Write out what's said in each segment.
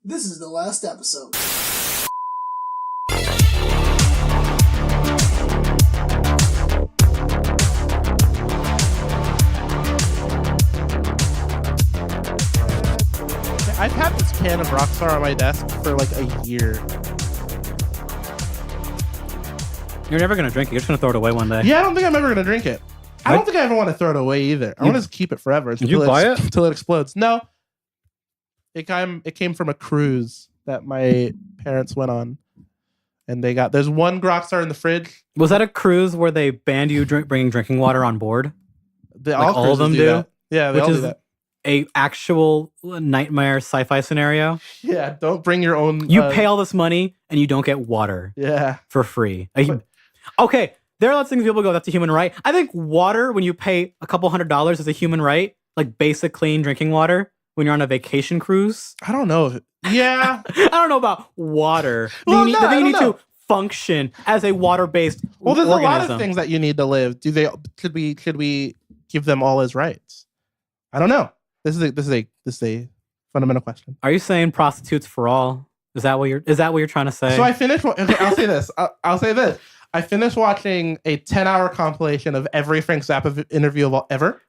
This is the last episode. I've had this can of Rockstar on my desk for like a year. You're never going to drink it. You're just going to throw it away one day. Yeah, I don't think I'm ever going to drink it. I don't think I ever want to throw it away either. I want to keep it forever. Did you buy it? Until it explodes. No. It came from a cruise that my parents went on. And there's one Rockstar in the fridge. Was that a cruise where they banned you bringing drinking water on board? All of them do? that. Yeah, they all do that. A actual nightmare sci-fi scenario. Yeah, don't bring your own. You pay all this money and you don't get water. Yeah, for free. Okay, there are lots of things people go, that's a human right. I think water, when you pay a couple $100, is a human right. Like basic clean drinking water when you're on a vacation cruise. I don't know. Yeah, I don't know about water. Well, you need to function as a water-based. Well, there's organism. a lot of things that you need to live. Should we give them all as rights? I don't know. This is a fundamental question. Are you saying prostitutes for all? Is that what you're trying to say? So I finished. Okay, I'll say this. I'll say this. I finished watching a 10-hour compilation of every Frank Zappa interview ever.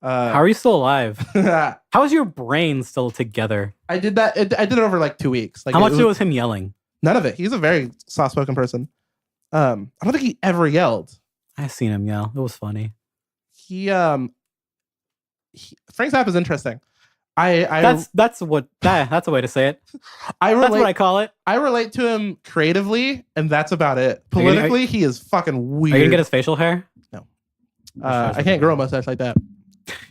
How are you still alive? How is your brain still together? I did that. I did it over like 2 weeks. Like, how much was him yelling? None of it. He's a very soft-spoken person. I don't think he ever yelled. I seen him yell. It was funny. Frank Zappa is interesting. That's a way to say it. That's what I call it. I relate to him creatively, and that's about it. Politically, he is fucking weird. Are you gonna get his facial hair? No. I can't grow a mustache like that.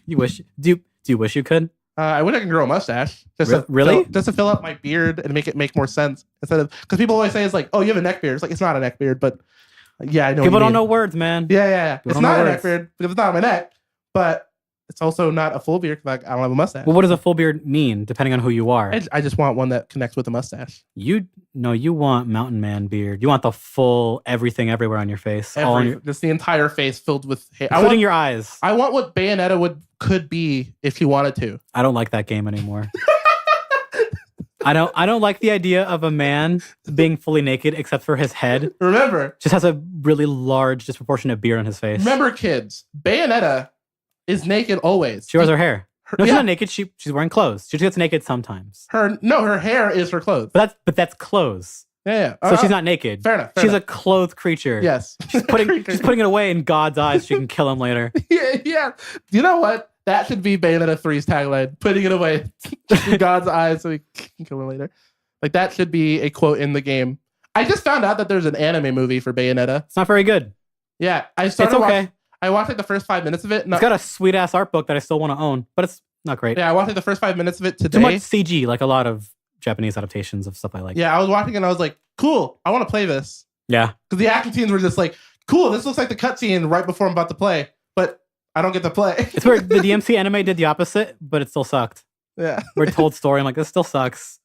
You wish? Do you wish you could? I wish I could grow a mustache. Really? Just to fill up my beard and make more sense instead of because people always say it's like, oh, you have a neck beard. It's like it's not a neck beard, but yeah, I know. People don't know words, man. Yeah. It's not a neck beard because it's not on my neck, but it's also not a full beard because I don't have a mustache. Well, what does a full beard mean, depending on who you are? I just want one that connects with a mustache. You want mountain man beard. You want the full everything everywhere on your face. Just the entire face filled with hair. Including your eyes. I want what Bayonetta could be if she wanted to. I don't like that game anymore. I don't like the idea of a man being fully naked except for his head. Remember. Just has a really large, disproportionate beard on his face. Remember, kids, Bayonetta is naked always. She wears her hair. No, she's not naked. She's wearing clothes. She just gets naked sometimes. Her hair is her clothes. But that's clothes. Yeah. So she's not naked. Fair enough. She's a clothed creature. Yes. She's putting it away in God's eyes so she can kill him later. Yeah. You know what? That should be Bayonetta 3's tagline. Putting it away in God's eyes so he can kill him later. Like that should be a quote in the game. I just found out that there's an anime movie for Bayonetta. It's not very good. Yeah. It's okay. I watched like the first 5 minutes of it. It's got a sweet ass art book that I still want to own, but it's not great. Yeah, I watched like the first 5 minutes of it today. Too much CG, like a lot of Japanese adaptations of stuff I like. Yeah, I was watching and I was like, cool, I want to play this. Yeah. Because the action scenes were just like, cool, this looks like the cutscene right before I'm about to play, but I don't get to play. It's where the DMC anime did the opposite, but it still sucked. Yeah. We're told story. I'm like, this still sucks.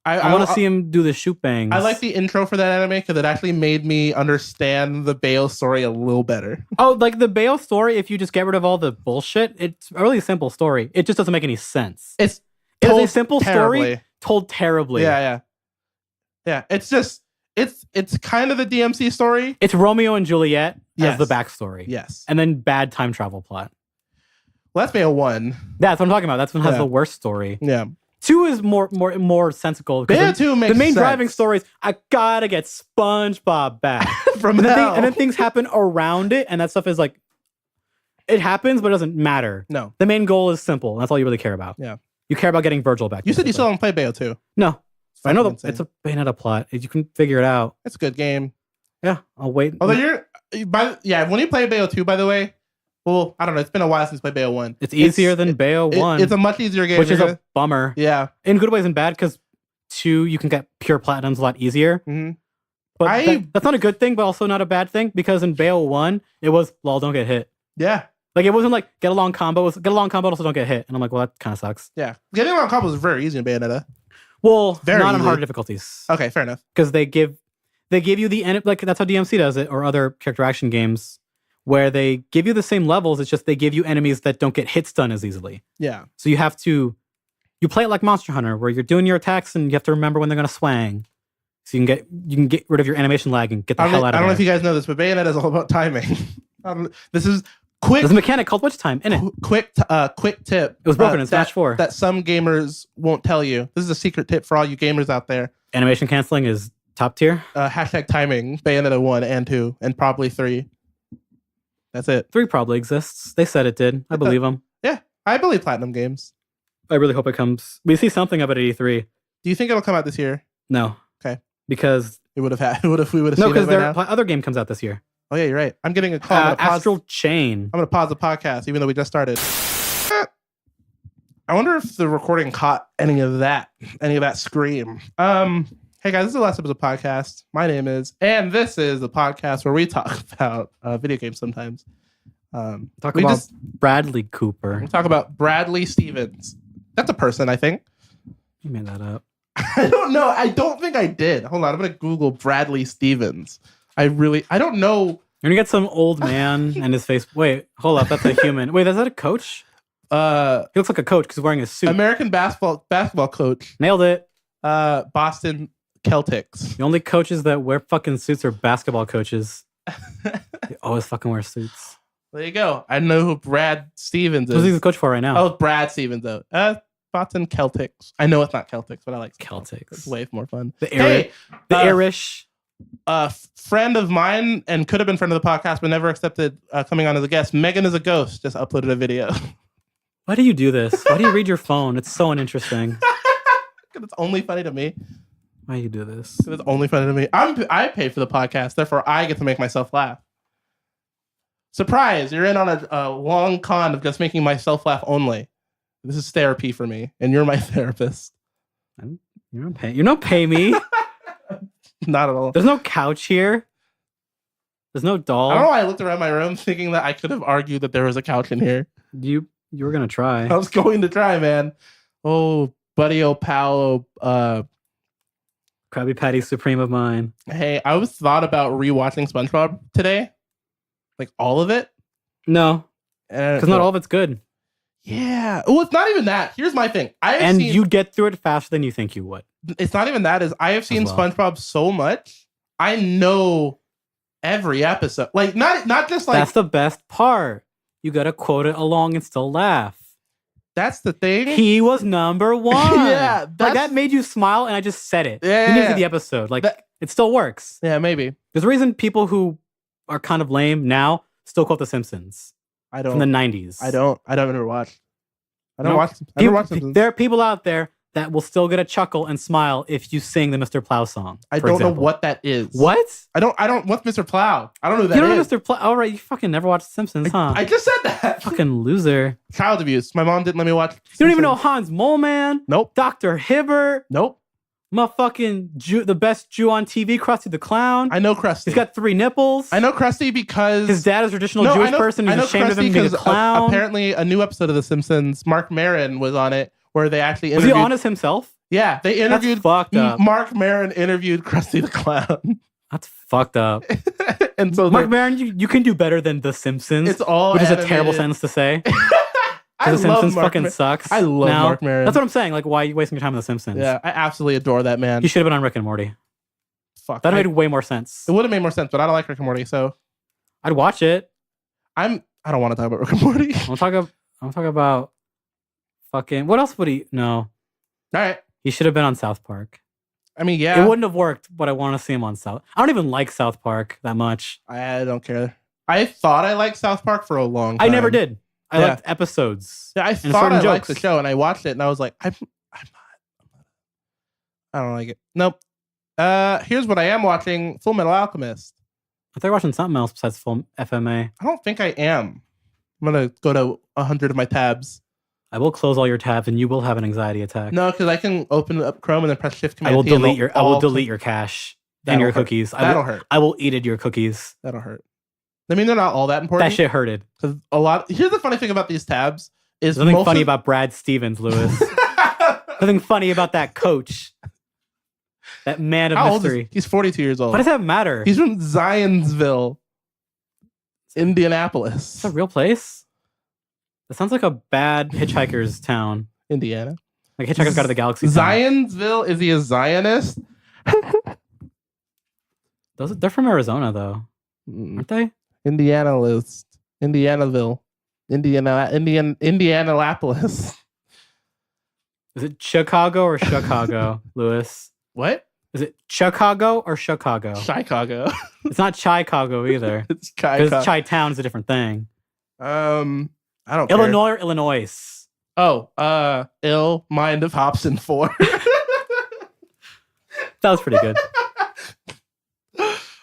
I want to see him do the shoot bangs. I like the intro for that anime because it actually made me understand the Bayo story a little better. Oh, like the Bayo story, if you just get rid of all the bullshit, it's a really simple story. It just doesn't make any sense. It's a simple story told terribly. Yeah. It's just, it's kind of the DMC story. It's Romeo and Juliet as the backstory. Yes. And then bad time travel plot. Well, that's Bayo 1. That's what I'm talking about. That's one has the worst story. Yeah. 2 is more sensical. Bayo 2 makes the main sense. driving story is I gotta get SpongeBob back from and hell. And then things happen around it, and that stuff is like it happens, but it doesn't matter. No, the main goal is simple, and that's all you really care about. Yeah, you care about getting Virgil back. You said you still haven't played Bayo 2. No, I know it's a Bayonetta plot. You can figure it out. It's a good game. Yeah, I'll wait. Although when you play Bayo 2, by the way. Well, I don't know. It's been a while since I played Bayo 1. It's easier than Bayo 1. It's a much easier game. Which is a bummer. Yeah. In good ways and bad, because 2, you can get pure platinums a lot easier. Mm-hmm. But that's not a good thing, but also not a bad thing, because in Bayo 1, it was, lol, don't get hit. Yeah. Like, it wasn't like, get along combo. It was, get along combo, also don't get hit. And I'm like, well, that kind of sucks. Yeah. Getting along combo is very easy in Bayonetta. Well, very not easy. on hard difficulties. Okay, fair enough. Because they give you the end, like, that's how DMC does it, or other character action games, where they give you the same levels, it's just they give you enemies that don't get hit stun as easily. Yeah. So you have to You play it like Monster Hunter, where you're doing your attacks and you have to remember when they're gonna swang, so you can get rid of your animation lag and get the hell out of there. I don't know if you guys know this, but Bayonetta is all about timing. This is quick. There's a mechanic called Witch Time in it. Quick tip. It was broken in Smash 4. That some gamers won't tell you. This is a secret tip for all you gamers out there. Animation canceling is top tier. Hashtag timing. Bayonetta 1 and 2 and probably 3. That's it. 3 probably exists. They said it did. I believe them. Yeah, I believe Platinum Games. I really hope it comes. We see something of it at E3. Do you think it'll come out this year? No. Okay. Because it would have had. We would have seen it. No, because by their now. other game comes out this year. Oh yeah, you're right. I'm getting a call. Astral Chain. I'm gonna pause the podcast, even though we just started. I wonder if the recording caught any of that scream. Hey guys, this is the Last Episode Podcast. My name is, and this is the podcast where we talk about video games sometimes. Talk about Bradley Cooper. We talk about Bradley Stevens. That's a person, I think. You made that up. I don't know. I don't think I did. Hold on, I'm gonna Google Bradley Stevens. I don't know. You're gonna get some old man and his face. Wait, hold up. That's a human. Wait, is that a coach? He looks like a coach because he's wearing a suit. American basketball coach. Nailed it. Boston Celtics. The only coaches that wear fucking suits are basketball coaches. They always fucking wear suits. There you go. I know who Brad Stevens is. Who's he the coach for right now? Oh, Brad Stevens though. Boston Celtics. I know it's not Celtics, but I like Celtics. It's way more fun. The Irish. A friend of mine and could have been friend of the podcast, but never accepted coming on as a guest. Megan is a Ghost just uploaded a video. Why do you do this? Why do you read your phone? It's so uninteresting. Because it's only funny to me. Why do you do this? It's only funny to me. I pay for the podcast, therefore I get to make myself laugh. Surprise! You're in on a long con of just making myself laugh only. This is therapy for me, and you're my therapist. You don't pay me. Not at all. There's no couch here. There's no doll. I don't know why I looked around my room thinking that I could have argued that there was a couch in here. You were gonna try. I was going to try, man. Oh, buddy, oh pal, Krabby Patty Supreme of mine. Hey, I was thought about rewatching SpongeBob today, like all of it. No, because not all of it's good. Yeah. Well, it's not even that. Here's my thing. You'd get through it faster than you think you would. It's not even that. I have seen SpongeBob so much. I know every episode. Like not just like that's the best part. You gotta quote it along and still laugh. That's the thing. He was number one. Yeah, like that made you smile, and I just said it. Yeah, you need to see the episode. Like it still works. Yeah, maybe. There's a reason people who are kind of lame now still quote The Simpsons. I don't. From the 90s. I don't ever watch. I don't watch. I never watch Simpsons. There are people out there that will still get a chuckle and smile if you sing the Mr. Plow song. I don't know what that is. What? I don't. What's Mr. Plow? I don't know who that is. You don't know Mr. Plow? All right, you fucking never watched The Simpsons, huh? I just said that. Fucking loser. Child abuse. My mom didn't let me watch. You don't even know Hans Moleman? Nope. Dr. Hibbert? Nope. Motherfucking Jew, the best Jew on TV, Krusty the Clown. I know Krusty. He's got 3 nipples. I know Krusty because his dad is a traditional Jewish person. He's ashamed of him being a clown. Apparently, a new episode of The Simpsons, Mark Maron was on it, where they actually interviewed. Was he honest himself? Yeah, they interviewed. That's fucked up. Mark Maron interviewed Krusty the Clown. That's fucked up. And so Mark Maron, you can do better than The Simpsons. It's all which animated. is a terrible sentence to say. The Simpsons fucking sucks. I love Mark Maron. That's what I'm saying. Like, why are you wasting your time on The Simpsons? Yeah, I absolutely adore that man. He should have been on Rick and Morty. Fuck. That made way more sense. It would have made more sense, but I don't like Rick and Morty, so I'd watch it. I don't want to talk about Rick and Morty. I'm talking about fucking. What else would he? No. All right. He should have been on South Park. I mean, yeah. It wouldn't have worked, but I want to see him on South. I don't even like South Park that much. I don't care. I thought I liked South Park for a long time. I never did. I liked episodes. Yeah, I thought I liked the show, and I watched it, and I was like, I'm not. I don't like it. Nope. Here's what I am watching: Full Metal Alchemist. I thought you were watching something else besides full FMA. I don't think I am. I'm gonna go to 100 of my tabs. I will close all your tabs, and you will have an anxiety attack. No, because I can open up Chrome and then press Shift Command. I will delete your cache and your cookies. That'll hurt. I will eat your cookies. That'll hurt. I mean, they're not all that important. That shit hurted. Because here's the funny thing about these tabs is there's nothing funny about Brad Stevens, Lewis. Nothing funny about that coach. That man of mystery. He's 42 years old. Why does that matter? He's from Zionsville, Indianapolis. It's a real place? That sounds like a bad hitchhiker's town. Indiana. Like Hitchhiker's Guide to the Galaxy. Zionsville, is he a Zionist? They're from Arizona though, aren't they? Indianapolis. Indianapolis. Is it Chicago or Chicago, Lewis? What? Is it Chicago or Chicago? Chicago. It's not Chicago either. It's Because Chi-town is a different thing. I don't Illinois care. or Illinois? Oh, ill mind of Hobson 4. That was pretty good.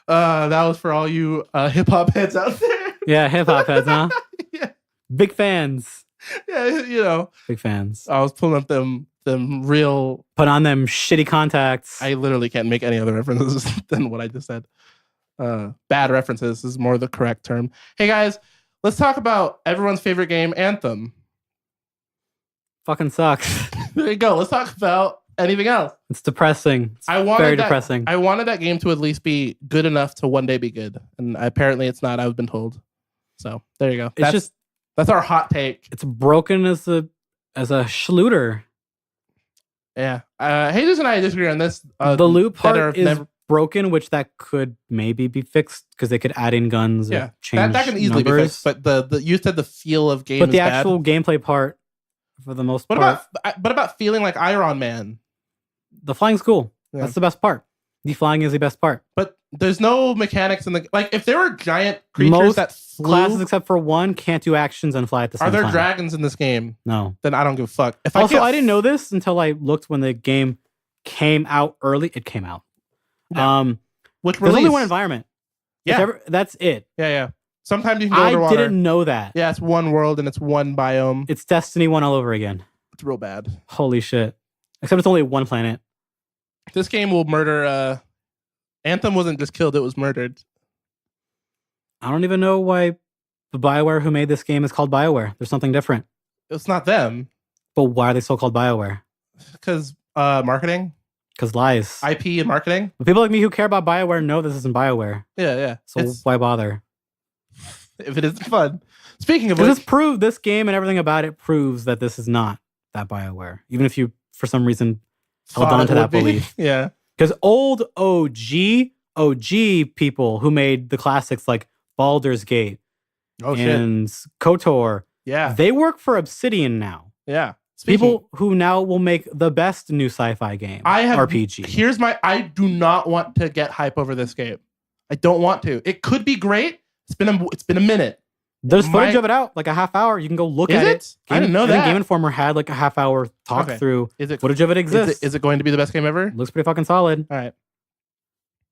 That was for all you hip hop heads out there. Yeah, hip hop heads, huh? Yeah. Big fans. Yeah, Big fans. I was pulling up them real. Put on them shitty contacts. I literally can't make any other references than what I just said. Bad references is more the correct term. Hey guys, let's talk about everyone's favorite game, Anthem. Fucking sucks. There you go. Let's talk about anything else. It's depressing. It's very depressing. I wanted that game to at least be good enough to one day be good, and apparently it's not. I've been told. So there you go. That's our hot take. It's broken as a schluter. Yeah. Jesus and I disagree on this. The loot part is broken, which that could maybe be fixed because they could add in guns. Yeah, or change that can easily numbers. be fixed. But the you said the feel of game. But the is actual bad. gameplay part, for the most part. What about feeling like Iron Man? The flying's cool. Yeah. That's the best part. The flying is the best part. But there's no mechanics in the like. If there were giant creatures Most that flew, classes except for one can't do actions and fly at the same are there time. dragons in this game? No. Then I don't give a fuck. If Also, I didn't know this until I looked when the game came out early. It came out. Yeah. Which there's only release? one environment. Yeah, that's it. yeah. Sometimes you can go underwater. I didn't know that. Yeah, it's one world and it's one biome. It's Destiny 1 all over again. It's real bad. Holy shit. Except it's only one planet. This game will murder. Anthem wasn't just killed; it was murdered. I don't even know why the BioWare who made this game is called BioWare. There's something different. It's not them. But why are they still called BioWare? Because marketing. Because lies. IP and marketing. But people like me who care about BioWare know this isn't BioWare. Yeah. So why bother? If it isn't fun. Speaking of which, this game and everything about it proves that this is not that BioWare. Even if you, for some reason, held on to that belief. Yeah. Because old OG people who made the classics like Baldur's Gate and KOTOR, they work for Obsidian now. Yeah. People who now will make the best new sci-fi game, RPG. I do not want to get hype over this game. I don't want to. It could be great. It's been a minute. There's footage of it out, like a half hour. You can go look at it. I didn't know that. Game Informer had like a half hour talk through. Footage of it exists. Is it going to be the best game ever? Looks pretty fucking solid. All right.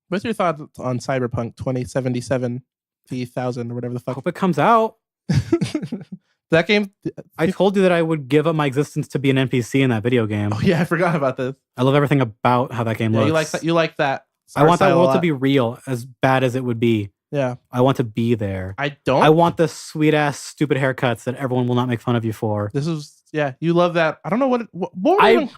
What's your thoughts on Cyberpunk 2077 3000 or whatever the fuck? Hope it comes out. That game. I told you that I would give up my existence to be an NPC in that video game. Oh yeah, I forgot about this. I love everything about how that game looks. You like that. I want that world to be real, as bad as it would be. Yeah. I want to be there. I don't. I want the sweet ass stupid haircuts that everyone will not make fun of you for. You love that. I don't know what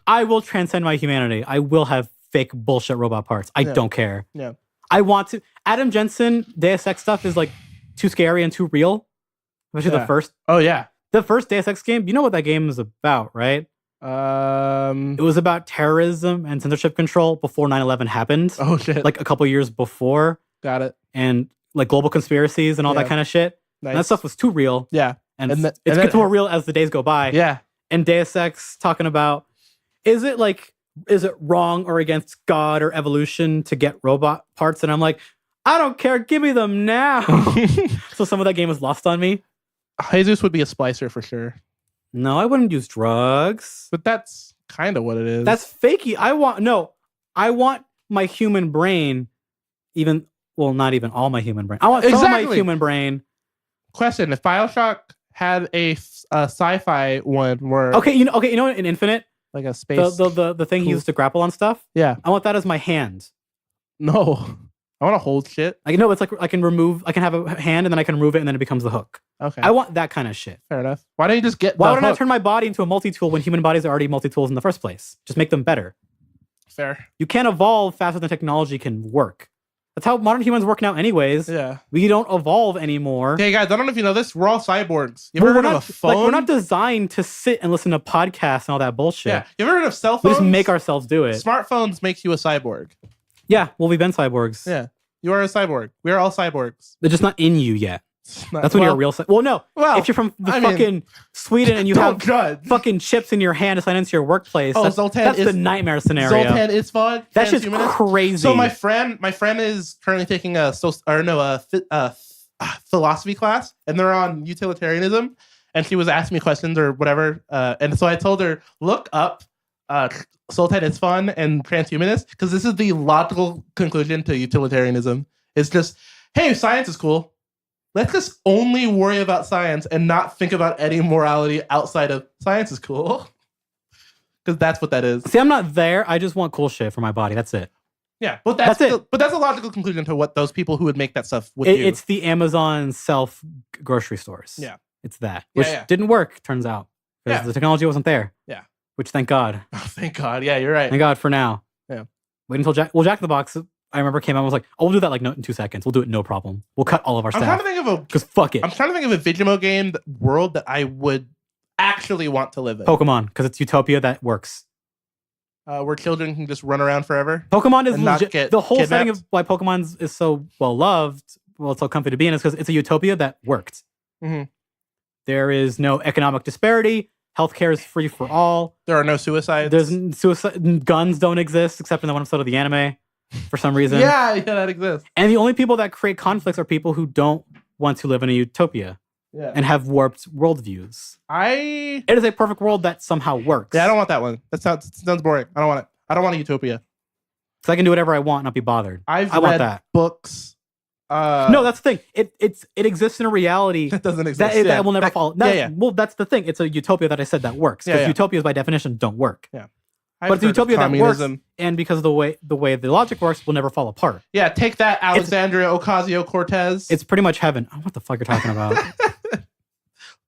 I will transcend my humanity. I will have fake bullshit robot parts. I don't care. Yeah. I want to. Adam Jensen Deus Ex stuff is like too scary and too real. Especially the first. Oh yeah. The first Deus Ex game. You know what that game is about, right? It was about terrorism and censorship control before 9/11 happened. Oh shit. Like a couple years before. Got it. And like global conspiracies and all that kind of shit. Nice. And that stuff was too real. Yeah. And it gets more real as the days go by. Yeah. And Deus Ex talking about, is it wrong or against God or evolution to get robot parts? And I'm like, I don't care. Give me them now. So some of that game was lost on me. Jesus would be a splicer for sure. No, I wouldn't use drugs. But that's kind of what it is. That's fakey. I want my human brain, not even all my human brain. I want some of my human brain. Question: if BioShock had a sci-fi one where you know in Infinite, like a space the thing he used to grapple on stuff. Yeah, I want that as my hand. No, I want to hold shit. It's like I can have a hand and then I can remove it and then it becomes the hook. Okay, I want that kind of shit. Fair enough. Why don't you just get? Why would I not turn my body into a multi-tool when human bodies are already multi-tools in the first place? Just make them better. Fair. You can't evolve faster than technology can work. That's how modern humans work now anyways. Yeah. We don't evolve anymore. Hey guys, I don't know if you know this. We're all cyborgs. You ever heard of a phone? Like, we're not designed to sit and listen to podcasts and all that bullshit. Yeah. You ever heard of cell We phones? just make ourselves do it. Smartphones make you a cyborg. Yeah, well, we've been cyborgs. Yeah. You are a cyborg. We are all cyborgs. They're just not in you yet. Not, That's when you're a real cyborg. Well, no. Well, if you're from I fucking mean, Sweden and you don't have judge. fucking chips in your hand to sign into your workplace, Oh, that's the nightmare scenario. Zoltan is fun. That's just crazy. So my friend is currently taking a philosophy class, and they're on utilitarianism, and she was asking me questions or whatever, and so I told her, look up Sultan is fun and transhumanist, because this is the logical conclusion to utilitarianism. It's just, hey, science is cool. Let's just only worry about science and not think about any morality outside of science is cool. Because that's what that is. See, I'm not there. I just want cool shit for my body. That's it. Yeah, but that's it. But that's a logical conclusion to what those people who would make that stuff would do. It's the Amazon self grocery stores. Yeah. It's that. Yeah, Which didn't work, turns out. Because Yeah. the technology wasn't there. Yeah. Which, thank God. Oh, thank God. Yeah, you're right. Thank God for now. Yeah. Wait until Jack in the Box, I remember came out and was like, oh, we'll do that in 2 seconds. We'll do it no problem. We'll cut all of our I'm trying staff. to think of Because fuck it. a Digimo game world that I would actually want to live in. Pokemon, because it's utopia that works. Where children can just run around forever. Pokemon is And not legit. get The whole setting kidnapped. of why Pokemon is so well loved, it's so comfy to be in, is because it's a utopia that worked. Mhm. There is no economic disparity. Healthcare is free for all. There are no suicides. There's suicide. Guns don't exist except in the one episode of the anime, for some reason. yeah, that exists. And the only people that create conflicts are people who don't want to live in a utopia Yeah. and have warped worldviews. I It is a perfect world that somehow works. don't want that one. That sounds boring. I don't want it. I don't want a utopia. Because I can do whatever I want and not be bothered. I want read that. books. No, that's the thing. It exists in a reality that doesn't exist. that will never follow. Yeah. Well, that's the thing. It's a utopia that I said that works. Because utopias by definition don't work. I've But it's a heard of utopia that works, communism. and because of the way the logic works, will never fall apart. Yeah, take that, Alexandria Ocasio-Cortez. It's pretty much heaven. Oh, what the fuck you're talking about?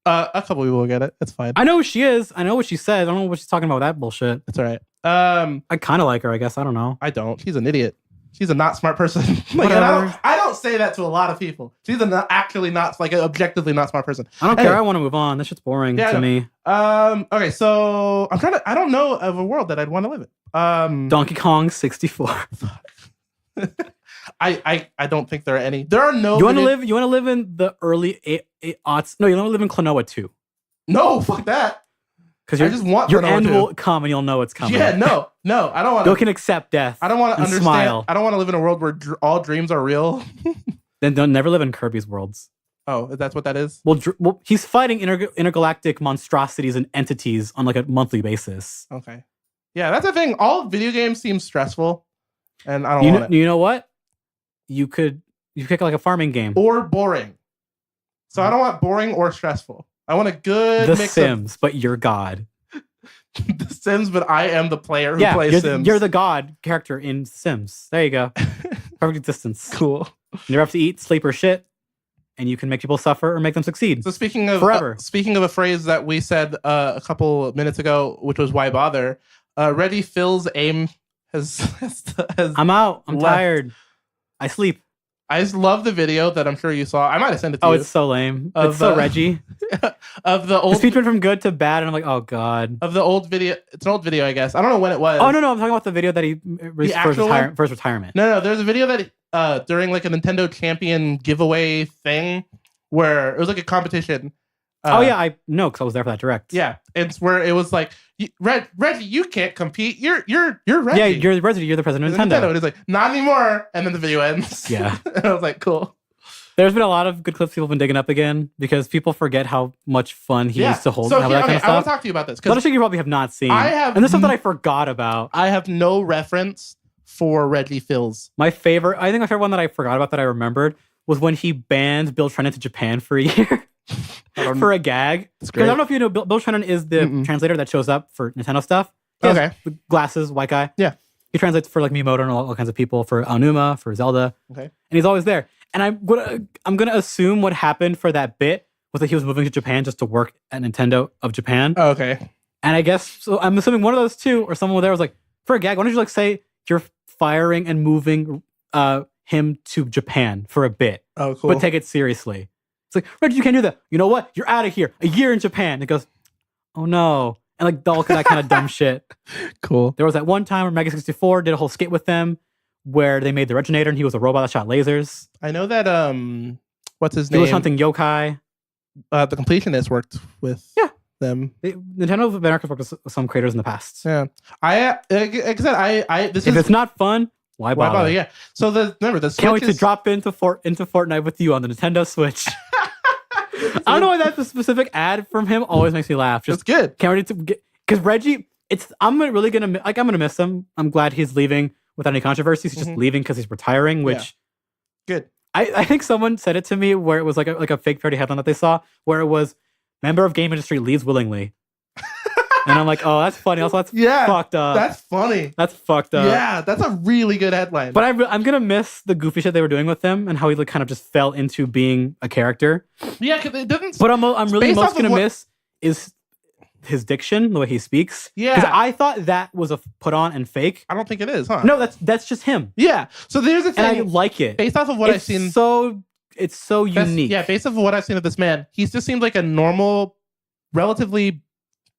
A couple people will get it. It's fine. I know who she is. I know what she says. I don't know what she's talking about with that bullshit. It's all right. I kind of like her, I guess. I don't know. I don't. She's an idiot. She's a not smart person. Like, and Whatever. I don't say that to a lot of people. She's actually not, like, an objectively not smart person. I don't Anyway. care. I want to move on. This shit's boring Yeah, I to know. me. Okay, so I don't know of a world that I'd want to live in. Donkey Kong 64. I don't think there are any. There are no. You want to live in the early aughts? No, you want to live in Klonoa 2. No, fuck that. Because I just want your Klonoa end 2. will come and you'll know it's coming. Yeah, no, I don't want You to. can accept death. I don't want to and understand. smile. I don't want to live in a world where all dreams are real. Then don't never live in Kirby's worlds. Oh, that's what that is. Well, he's fighting intergalactic monstrosities and entities on like a monthly basis. Okay. Yeah, that's the thing. All video games seem stressful, and I don't want it. You know what? You pick like a farming game. Or boring. So I don't want boring or stressful. I want a good The mix Sims, but you're God. of The Sims, but I am the player who plays you're, Sims. You're the God character in Sims. There you go. Perfect existence. Cool. You never have to eat, sleep, or shit, and you can make people suffer or make them succeed. So speaking of Forever. Speaking of a phrase that we said a couple minutes ago, which was "Why bother?" Reggie Fils' aim has I'm out. I'm left. tired. I sleep. I just love the video that I'm sure you saw. I might have sent it to Oh, you. it's so lame. Of, It's so Reggie. of the The old speech went from good to bad, and I'm like, oh god. of the old video. It's an old video, I guess. I don't know when it was. Oh no, I'm talking about the video that he released for his actual one? for his retirement. No. There's a video that during like a Nintendo Champion giveaway thing where it was like a competition. Oh yeah, I know because I was there for that direct. Yeah, it's where it was like, Reggie, you can't compete. You're Reggie. Yeah, you're the president. You're the president of Nintendo. And it's like, not anymore. And then the video ends. Yeah. And I was like, cool. There's been a lot of good clips people have been digging up again because people forget how much fun he used to hold. So have here, that kind of I want stuff. to talk to you about this A lot of because shit you probably have not seen. I have and there's stuff that I forgot about. I have no reference for Reggie Fils. I think my favorite one that I forgot about that I remembered was when he banned Bill Trennan to Japan for a year for a gag. It's Because great. I don't know if you know, Bill Trennan is the translator that shows up for Nintendo stuff. He has Okay. the glasses, white guy. Yeah. He translates for like Miyamoto and all kinds of people, for Aonuma, for Zelda. Okay. And he's always there. And I'm gonna assume what happened for that bit was that he was moving to Japan just to work at Nintendo of Japan. Oh, okay. And I guess so. I'm assuming one of those two or someone there was like, for a gag, why don't you like say you're firing and moving him to Japan for a bit, Oh, cool. but take it seriously. It's like, Reggie, you can't do that. You know what? You're out of here. A year in Japan. And it goes, oh no. And like all that kind of dumb shit. Cool. There was that one time where Mega 64 did a whole skit with them where they made the Reginator and he was a robot that shot lasers. I know that what's his He name? was hunting yokai. The completionist worked with them. Nintendo of America worked with some creators in the past. Yeah. Like I said, this If is it's not fun, why bother? Yeah. So remember the Switch Can't wait to drop into Fortnite with you on the Nintendo Switch. I don't know why that specific ad from him always makes me laugh. It's good. Can't wait to get, because Reggie, I'm gonna miss him. I'm glad he's leaving without any controversies. He's just leaving because he's retiring, which good. I think someone said it to me where it was like a fake parody headline that they saw where it was member of game industry leaves willingly. And I'm like, oh, that's funny. Also, that's fucked up. That's funny. That's fucked up. Yeah, that's a really good headline. But I'm gonna miss the goofy shit they were doing with him and how he like kind of just fell into being a character. Yeah, because it doesn't. But I'm really most gonna miss is his diction, the way he speaks. Yeah, because I thought that was a put on and fake. I don't think it is, huh? No, that's just him. Yeah. So there's a thing, and I like it based off of what I've seen. It's so unique. Yeah, based off of what I've seen of this man, he's just seemed like a relatively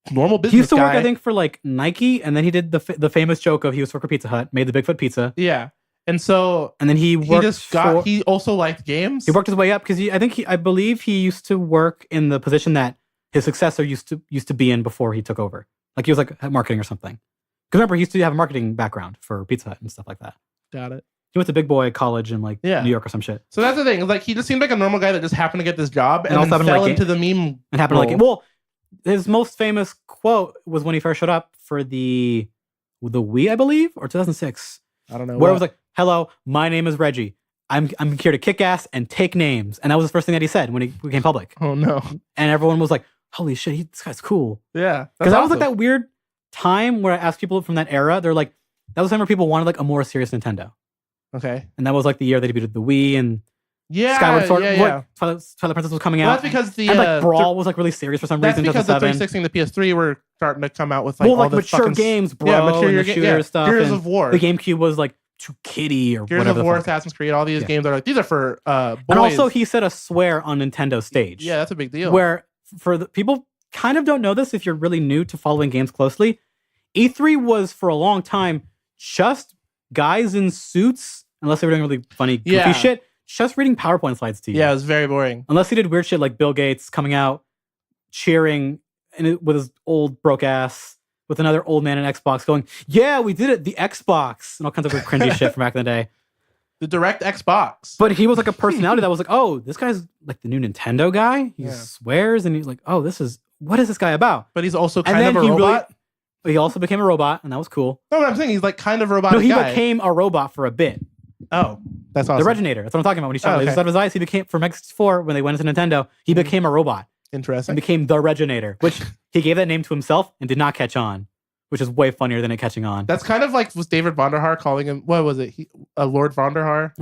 normal business guy. He used to work, I think, for like Nike, and then he did the famous joke of he was for Pizza Hut, made the Bigfoot pizza. Yeah, and then he worked. He also liked games. He worked his way up because I believe he used to work in the position that his successor used to be in before he took over. Like he was like marketing or something. Because remember, he used to have a marketing background for Pizza Hut and stuff like that. Got it. He went to Big Boy College in like New York or some shit. So that's the thing. Like he just seemed like a normal guy that just happened to get this job and then fell into the meme. And happened to like it. Well, his most famous quote was when he first showed up for the Wii, I believe, or 2006. I don't know. Where it was like, "Hello, my name is Reggie. I'm here to kick ass and take names." And that was the first thing that he said when he became public. Oh no! And everyone was like, "Holy shit, this guy's cool." Yeah, because that was like that weird time where I asked people from that era. They're like, that was the time where people wanted like a more serious Nintendo. Okay. And that was like the year they debuted the Wii and Skyward Sword. Twilight Princess was coming out. That's because Brawl was like really serious for some reason. That's because the 360 and the PS3 were starting to come out with like all the mature games, bro. Yeah, mature and shooter stuff. Gears of War. The GameCube was like too kiddie or Gears whatever. Gears of War, Assassin's Creed, all these games are like, these are for boys. And also he said a swear on Nintendo stage. Yeah, that's a big deal. Where for the people kind of don't know this if you're really new to following games closely. E3 was for a long time just guys in suits, unless they were doing really funny, goofy shit, just reading PowerPoint slides to you. Yeah, it was very boring. Unless he did weird shit like Bill Gates coming out, cheering with his old broke ass, with another old man in Xbox going, "Yeah, we did it, the Xbox," and all kinds of cringy shit from back in the day. The direct Xbox. But he was like a personality that was like, oh, this guy's like the new Nintendo guy. He swears and he's like, oh, what is this guy about? But he's also kind of a robot. He also became a robot, and that was cool. No, what I'm saying, he's like kind of a robot. No, he became a robot for a bit. Oh, that's awesome. The Reginator. That's what I'm talking about. When he shot lasers out of his eyes, he became, for X4, when they went into Nintendo, he became a robot. Interesting. And became the Reginator, which he gave that name to himself and did not catch on, which is way funnier than it catching on. That's kind of like, was David Vonderhaar calling him, what was it? Lord Vonderhaar?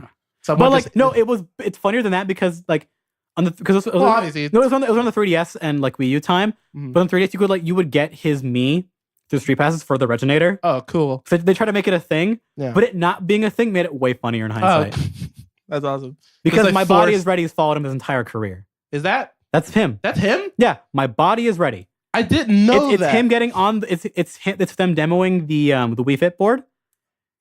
But like, no, it's funnier than that because like, because it was on the 3DS and like Wii U time, but on 3DS you would get his Mii through Street Passes for the Reginator. Oh, cool. So they try to make it a thing, but it not being a thing made it way funnier in hindsight. That's awesome. Because like My Body Is Ready has followed him his entire career. Is that? That's him. That's him? Yeah. My Body Is Ready. I didn't know that. It's him getting on. It's them demoing the Wii Fit board.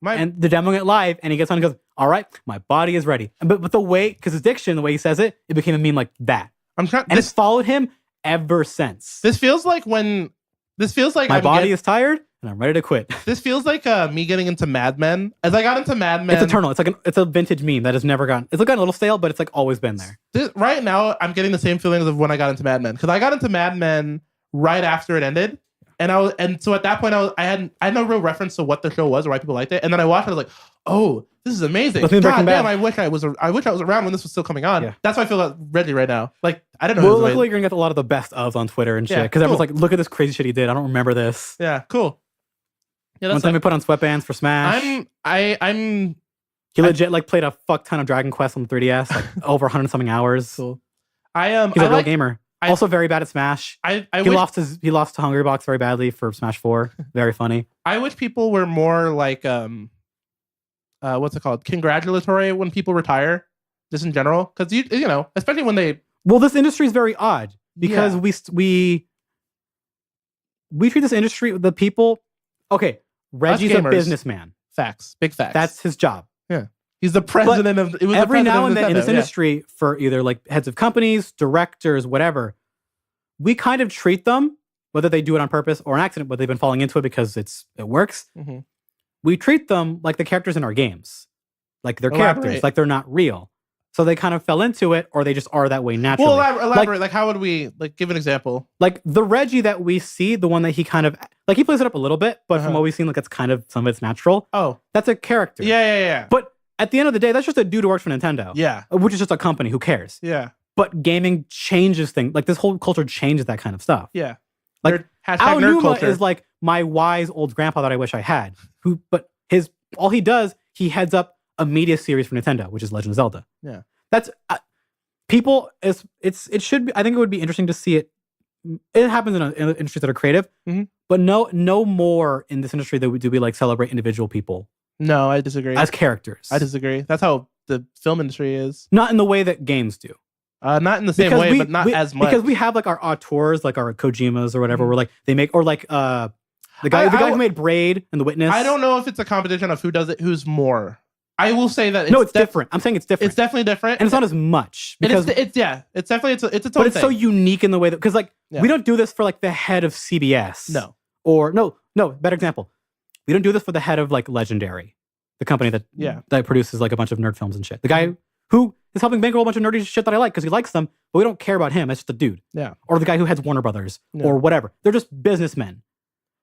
And they're demoing it live, and he gets on and goes, "All right, my body is ready." But the way, because his diction, the way he says it became a meme like that. It's followed him ever since. This feels like my body is tired and I'm ready to quit. This feels like me getting into Mad Men. As I got into Mad Men, it's eternal. It's a vintage meme that has never gotten. It's gotten a little stale, but it's like always been there. Right now, I'm getting the same feelings of when I got into Mad Men, because I got into Mad Men right after it ended. And so at that point I had no real reference to what the show was or why people liked it. And then I watched it, I was like, oh, this is amazing. God damn, I wish I was around when this was still coming on. Yeah. That's why I feel about Reggie right now. Like, I don't know. Well, luckily you're gonna get a lot of the best ofs on Twitter and shit. Because everyone's like, look at this crazy shit he did. I don't remember this. Yeah, cool. Yeah, one time we put on sweatbands for Smash. He legit like played a fuck ton of Dragon Quest on the 3DS, like over 100-something hours. Cool. He's a real gamer. Also very bad at Smash. He lost to Hungrybox very badly for Smash 4. Very funny. I wish people were more like what's it called? Congratulatory when people retire, just in general, because you know, especially when they. Well, this industry is very odd because Yeah. we treat this industry, the people. Okay, Reggie's a gamers. businessman. Facts, big facts. That's his job. Yeah, he's the president of. It was Every the now and president then of in this Nintendo, yeah. industry, for either like heads of companies, directors, whatever, we kind of treat them, whether they do it on purpose or an accident, but they've been falling into it because it works. Mhm. We treat them like the characters in our games, like they're Elaborate. characters, like they're not real. So they kind of fell into it, or they just are that way naturally. Well, elaborate. Like, how would we give an example? Like the Reggie that we see, the one that he kind of like he plays it up a little bit, but from Uh-huh. what we've seen, like it's kind of some of it's natural. Oh, That's a character. yeah. But at the end of the day, that's just a dude who works for Nintendo. Yeah, Which is just a company. Who cares? yeah, But gaming changes things. Like this whole culture changes that kind of stuff. yeah. Like, Nerd, hashtag Al nerd Numa culture. is like my wise old grandpa that I wish I had. But all he does, he heads up a media series for Nintendo, which is Legend of Zelda. Yeah. That's people. It should be. I think it would be interesting to see it. It happens in industries that are creative, Mhm. but no more in this industry that we like celebrate individual people No, I disagree. as characters. I disagree. That's how the film industry is. Not in the way that games do. Not in the same Because way, but not as much. Because we have like our auteurs, like our Kojimas or whatever, where like they make, or like the guy who made Braid and The Witness. I don't know if it's a competition of who does it, who's more. I will say that No, it's different. I'm saying it's different. It's definitely different, And it's not as much because it's definitely it's its own but it's thing. so unique in the way that because like Yeah. we don't do this for like the head of CBS. No. Or no, better example. We don't do this for the head of like Legendary, the company that produces like a bunch of nerd films and shit. The guy who is helping bankroll a bunch of nerdy shit that I like because he likes them, but we don't care about him. It's just a dude. Yeah. Or the guy who heads Warner Brothers Yeah. or whatever. They're just businessmen.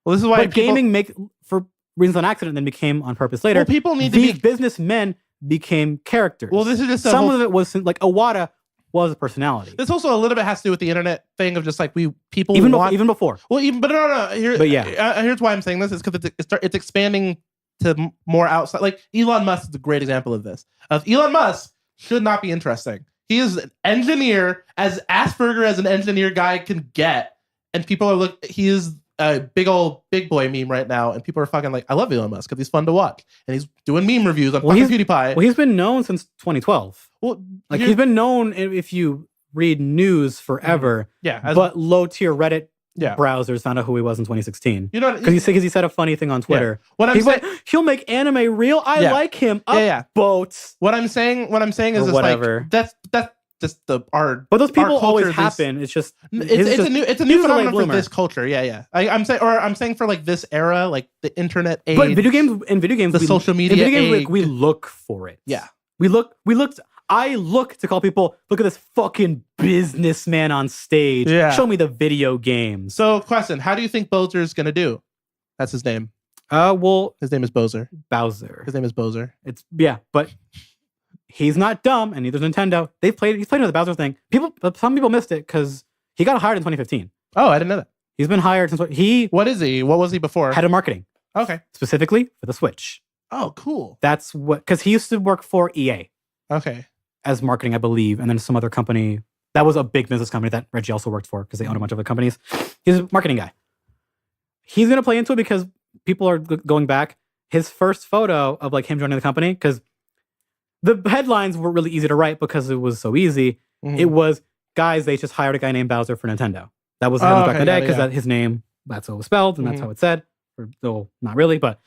Well, this is why But gaming for reasons on accident then became on purpose later. Well, people need to These be. businessmen became characters. Well, this is just some of it was like Iwata was a personality. This also a little bit has to do with the internet thing of just like people Even want, before. Well, but no. But yeah. Here's why I'm saying this is because it's expanding to more outside. Like Elon Musk is a great example of this. Elon Musk should not be interesting. He is an engineer, as Asperger as an engineer guy can get, and people are he is a big boy meme right now, and people are fucking like, I love Elon Musk because he's fun to watch, and he's doing meme reviews on fucking PewDiePie. Well, he's been known since 2012. Well, like he's been known if you read news forever. Yeah, but low tier Reddit yeah. browsers found out who he was in 2016. You know, because he said a funny thing on Twitter. Yeah. What I'm saying, he'll make anime real. I like him. Boats. What I'm saying is whatever. Like that's just our. But those people always happen. It's just it's a new phenomenon for this culture. Yeah. I'm saying for like this era, like the internet age. But video games, the social media age. We look for it. Yeah. I look to call people, look at this fucking businessman on stage. Yeah. Show me the video games. So, question: how do you think Bowser's gonna do? That's his name. Well, his name is Bowser. Bowser. His name is Bowser. But he's not dumb, and neither's Nintendo. He's played into the Bowser thing. Some people missed it because he got hired in 2015. Oh, I didn't know that. He's been hired since What is he? What was he before? Head of marketing. Okay. Specifically for the Switch. Oh, cool. That's because he used to work for EA. Okay. As marketing, I believe, and then some other company that was a big business company that Reggie also worked for because they own a bunch of other companies. He's a marketing guy. He's gonna play into it because people are going back. His first photo of like him joining the company, because the headlines were really easy to write because it was so easy. Mm-hmm. It was, guys, they just hired a guy named Bowser for Nintendo. That was back in the day because his name, that's how it was spelled and that's how it said. Though not really, but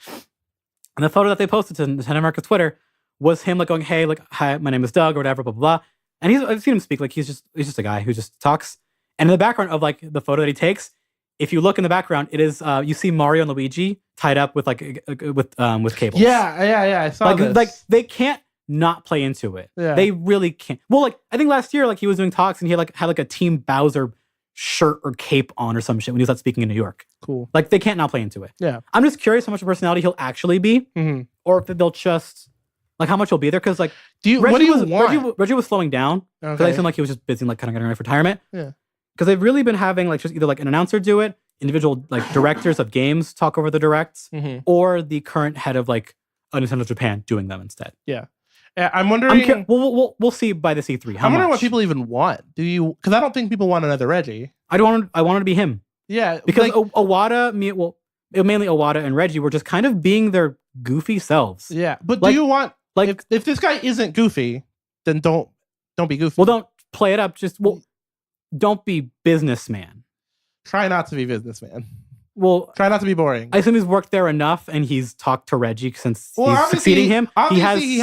and the photo that they posted to Nintendo America's Twitter was him like going, hey, like, hi, my name is Doug or whatever, blah, blah, blah. And I've seen him speak like he's just a guy who just talks. And in the background of like the photo that he takes, if you look in the background, it is you see Mario and Luigi tied up with with cables. Yeah. I saw this. Like they can't not play into it. Yeah. They really can't. Well, like I think last year, like he was doing talks and he had like a Team Bowser shirt or cape on or some shit when he was out speaking in New York. Cool. Like they can't not play into it. Yeah. I'm just curious how much of a personality he'll actually be, or if they'll just like how much he'll be there. Because like, Reggie was slowing down because I seemed like he was just busy, like kind of getting ready for retirement. Yeah. Because they've really been having like just either like an announcer do it, individual like directors of games talk over the directs, or the current head of like a Nintendo Japan doing them instead. Yeah. I'm wondering. We'll see by the C3. I'm wondering what people even want. Do you? Because I don't think people want another Reggie. I wanted to be him. Yeah, because Iwata, mainly Iwata and Reggie were just kind of being their goofy selves. Yeah, but Like- do you want Like, if this guy isn't goofy, then don't be goofy. well, don't play it up. Just don't be businessman. Try not to be businessman. Well, Try not to be boring. I assume he's worked there enough, and he's talked to Reggie since he's obviously- succeeding him. obviously He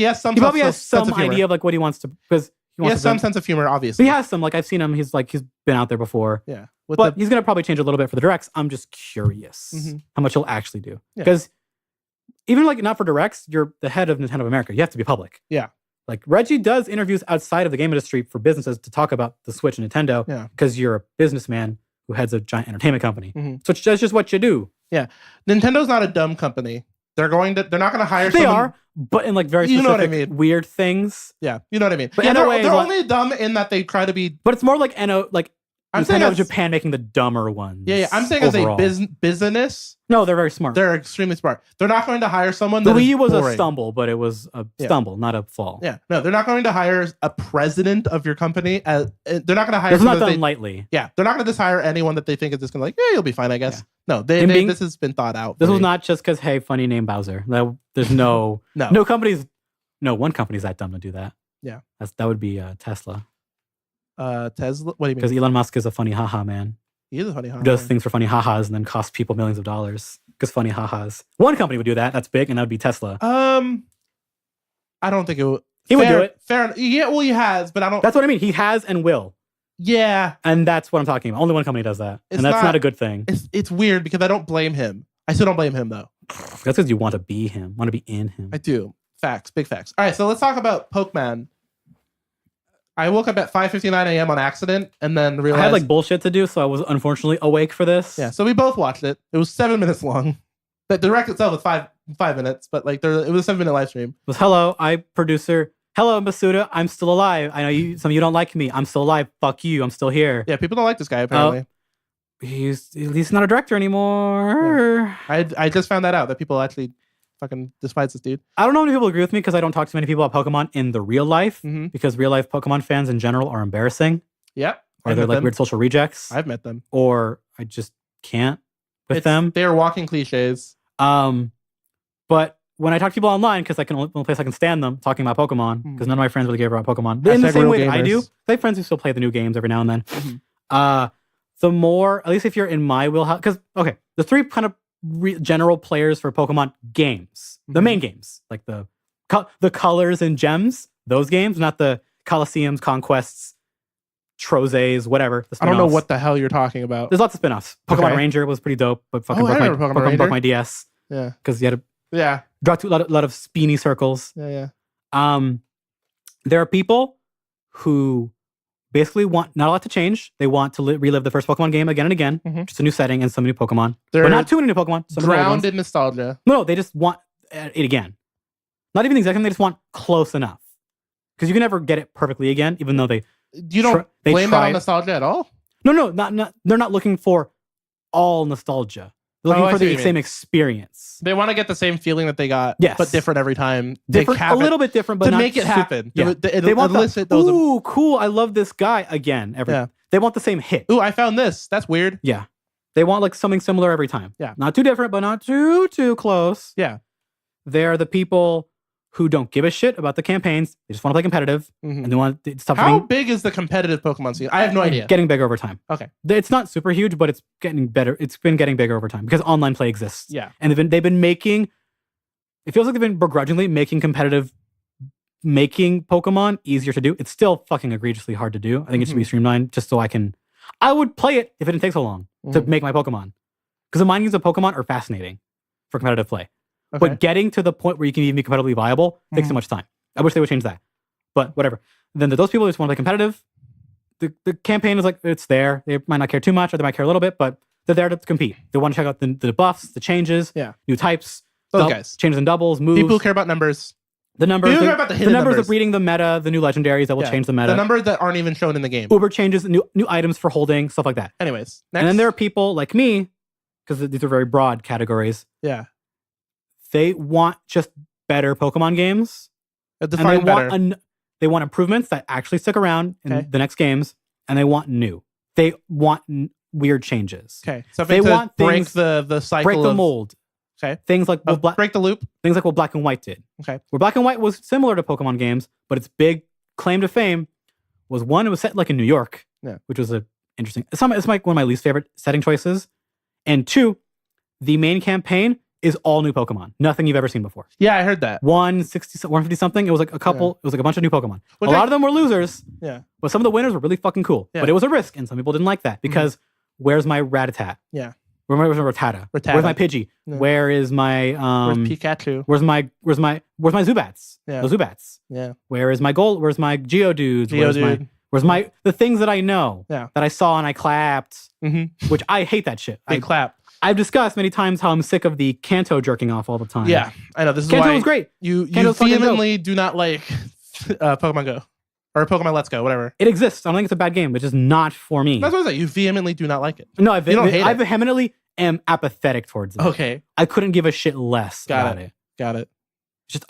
has some probably he has some idea of like what he wants to, because He has some sense of humor, But obviously. he has some, like I've seen him. He's been out there before. Yeah, But he's gonna probably change a little bit for the directs. I'm just curious how much he'll actually do, because even like not for directs, you're the head of Nintendo of America. You have to be public. Yeah. Like Reggie does interviews outside of the game industry for businesses to talk about the Switch and Nintendo. Yeah. Because you're a businessman who heads a giant entertainment company. Mhm. So that's just what you do. Nintendo's not a dumb company. They're not going to hire. They someone, are, but in like very You specific know what I mean. weird things. Yeah, you know what I mean. But Yeah, NOA they're is like- only dumb in that they try to be. But it's more like I'm saying Nintendo of as- Japan making the dumber ones. Yeah. I'm saying overall. as a business, No, they're very smart. they're extremely smart. They're not going to hire someone. The that Wii is U was boring. a stumble, but it was a Yeah. stumble, not a fall. Yeah, no, they're not going to hire a president of your company. They're not going to hire. This is not someone that done they- lightly. Yeah, they're not going to just hire anyone that they think is just going to like, yeah, you'll be fine, I guess. Yeah. No, this has been thought out. This for was me. not just because, hey, funny name Bowser. There's no No. companies. No one company's that dumb to do that. Yeah. That would be Tesla, Tesla. What do you mean? because Elon Musk is a funny haha man He is a funny. who does things for funny ha-has and then costs people millions of dollars because funny ha-has. One company would do that. That's big, and that would be Tesla. I don't think it would. He would do it. Fair. Yeah, well, he has, but I don't. That's what I mean. He has and will, Yeah, and that's what I'm talking about. Only one company does that, It's and that's not not- a good thing. it's weird because I don't blame him. I still don't blame him though. That's because you want to be him, want to be in him. I do. Facts, big facts. All right, so let's talk about Pokemon. I woke up at 5:59 a.m. on accident, and then I realized had like bullshit to do, so I was unfortunately awake for this. yeah. So we both watched it. It was 7 minutes long. The direct itself was five minutes, but like it was a 7-minute live stream. It was hello, I producer. Hello, Masuda. I'm still alive. I know some of you don't like me. I'm still alive. Fuck you. I'm still here. Yeah, people don't like this guy apparently. He's not a director anymore. I just found that out that people actually fucking despise this dude. I don't know how many people agree with me because I don't talk to many people about Pokemon in the real life, Mm-hmm. because real life Pokemon fans in general are embarrassing, Yep. or I've they're met like them. weird social rejects, I've met them. or I just can't with them. They are walking cliches. But when I talk to people online, because I can only place I can stand them talking about Pokemon, because none of my friends really care about Pokemon in the Hashtag same real way that I do. gamers. I have friends who still play the new games every now and then. Mhm. The more, at least if you're in my wheelhouse, because okay, the three kind of general players for Pokemon games, the Mhm. main games, like the colors and gems, those games, not the Colosseums, Conquests, Trozes, whatever. The I don't know spin-offs. what the hell you're talking about. There's lots of spin-offs. Pokemon Okay. Ranger was pretty dope, but fucking Oh, I broke, remember Pokemon broke Ranger. my DS Yeah. because you had to Yeah. draw to a lot of spiny circles. Yeah. There are people who basically want not a lot to change. They want to relive the first Pokemon game again and again, Mhm. just a new setting and some new Pokemon. They're But not too many new Pokemon. Some new old drowned ones. in nostalgia. No, they just want it again. Not even the exact same. They just want close enough. Because you can never get it perfectly again, even though they. You don't they blame that try on it. nostalgia at all? No, not. They're not looking for all nostalgia. They're looking Oh, I for see what the you mean. same experience. They want to get the same feeling that they got, Yes. but different every time. Different, They a have it little bit different, but to not make it happen. Yeah. It They want elicit the, those. ooh, cool, I love this guy again. Yeah. They want the same hit. Ooh, I found this. That's weird. Yeah. They want like something similar every time. Yeah. Not too different, but not too close. Yeah. They're the people who don't give a shit about the campaigns. They just want to play competitive, Mhm. and they want to stop How being big is the competitive Pokemon scene? I have no idea. getting bigger over time. Okay. It's not super huge, but it's getting better. It's been getting bigger over time because online play exists. Yeah. And they've been making. It feels like they've been begrudgingly making Pokemon easier to do. It's still fucking egregiously hard to do. I think it should be streamlined just so I would play it if it didn't take so long to Mhm. make my Pokemon. Because the mindings of Pokemon are fascinating for competitive play. Okay. But getting to the point where you can even be competitively viable takes too much time. I wish they would change that. But whatever. Then those people who just want to play competitive. The campaign is like, it's there. They might not care too much, or they might care a little bit, but they're there to compete. They want to check out the buffs, the changes, Yeah. new types, Those guys. changes in doubles, moves. People who care about numbers. the numbers, people the, care about the the hidden numbers numbers. of reading the meta, the new legendaries that will Yeah. change the meta. The numbers that aren't even shown in the game. Uber changes, new items for holding, stuff like that. Anyways, next. And then there are people like me, because these are very broad categories. Yeah. They want just better Pokemon games. And they Define better. want they want improvements that actually stick around in Okay. the next games, and they want new. They want weird changes. Okay. So They to want break things- the cycle Break the of mold. Okay. Things like what break the loop. Things like what Black and White did. Okay. Where Black and White was similar to Pokemon games, but its big claim to fame was one, it was set like in New York, which was a interesting. It's like one of my least favorite setting choices. And two, the main campaign is all new Pokemon. Nothing you've ever seen before. Yeah, I heard that. 150 something. It was like a couple. Yeah. It was like a bunch of new Pokemon. Which a lot of them were losers. Yeah. But some of the winners were really fucking cool. Yeah. But it was a risk, and some people didn't like that because where's my Rattata? Yeah. Where's my Rattata? Where's my Pidgey? Yeah. Where is my where's Pikachu? Where's my Zubats? Yeah. The Zubats. Yeah. Where is my Gold? Where's my Geodudes? Where's my the things that I know that I saw and I clapped, which I hate that shit. I clap. I've discussed many times how I'm sick of the Kanto jerking off all the time. Yeah, I know. This is Kanto why was great. You vehemently do not like Pokemon Go or Pokemon Let's Go, whatever. It exists. I don't think it's a bad game. It's just not for me. That's what I was like. You vehemently do not like it. No, I vehemently am apathetic towards it. Okay. I couldn't give a shit less about it. Got it. Just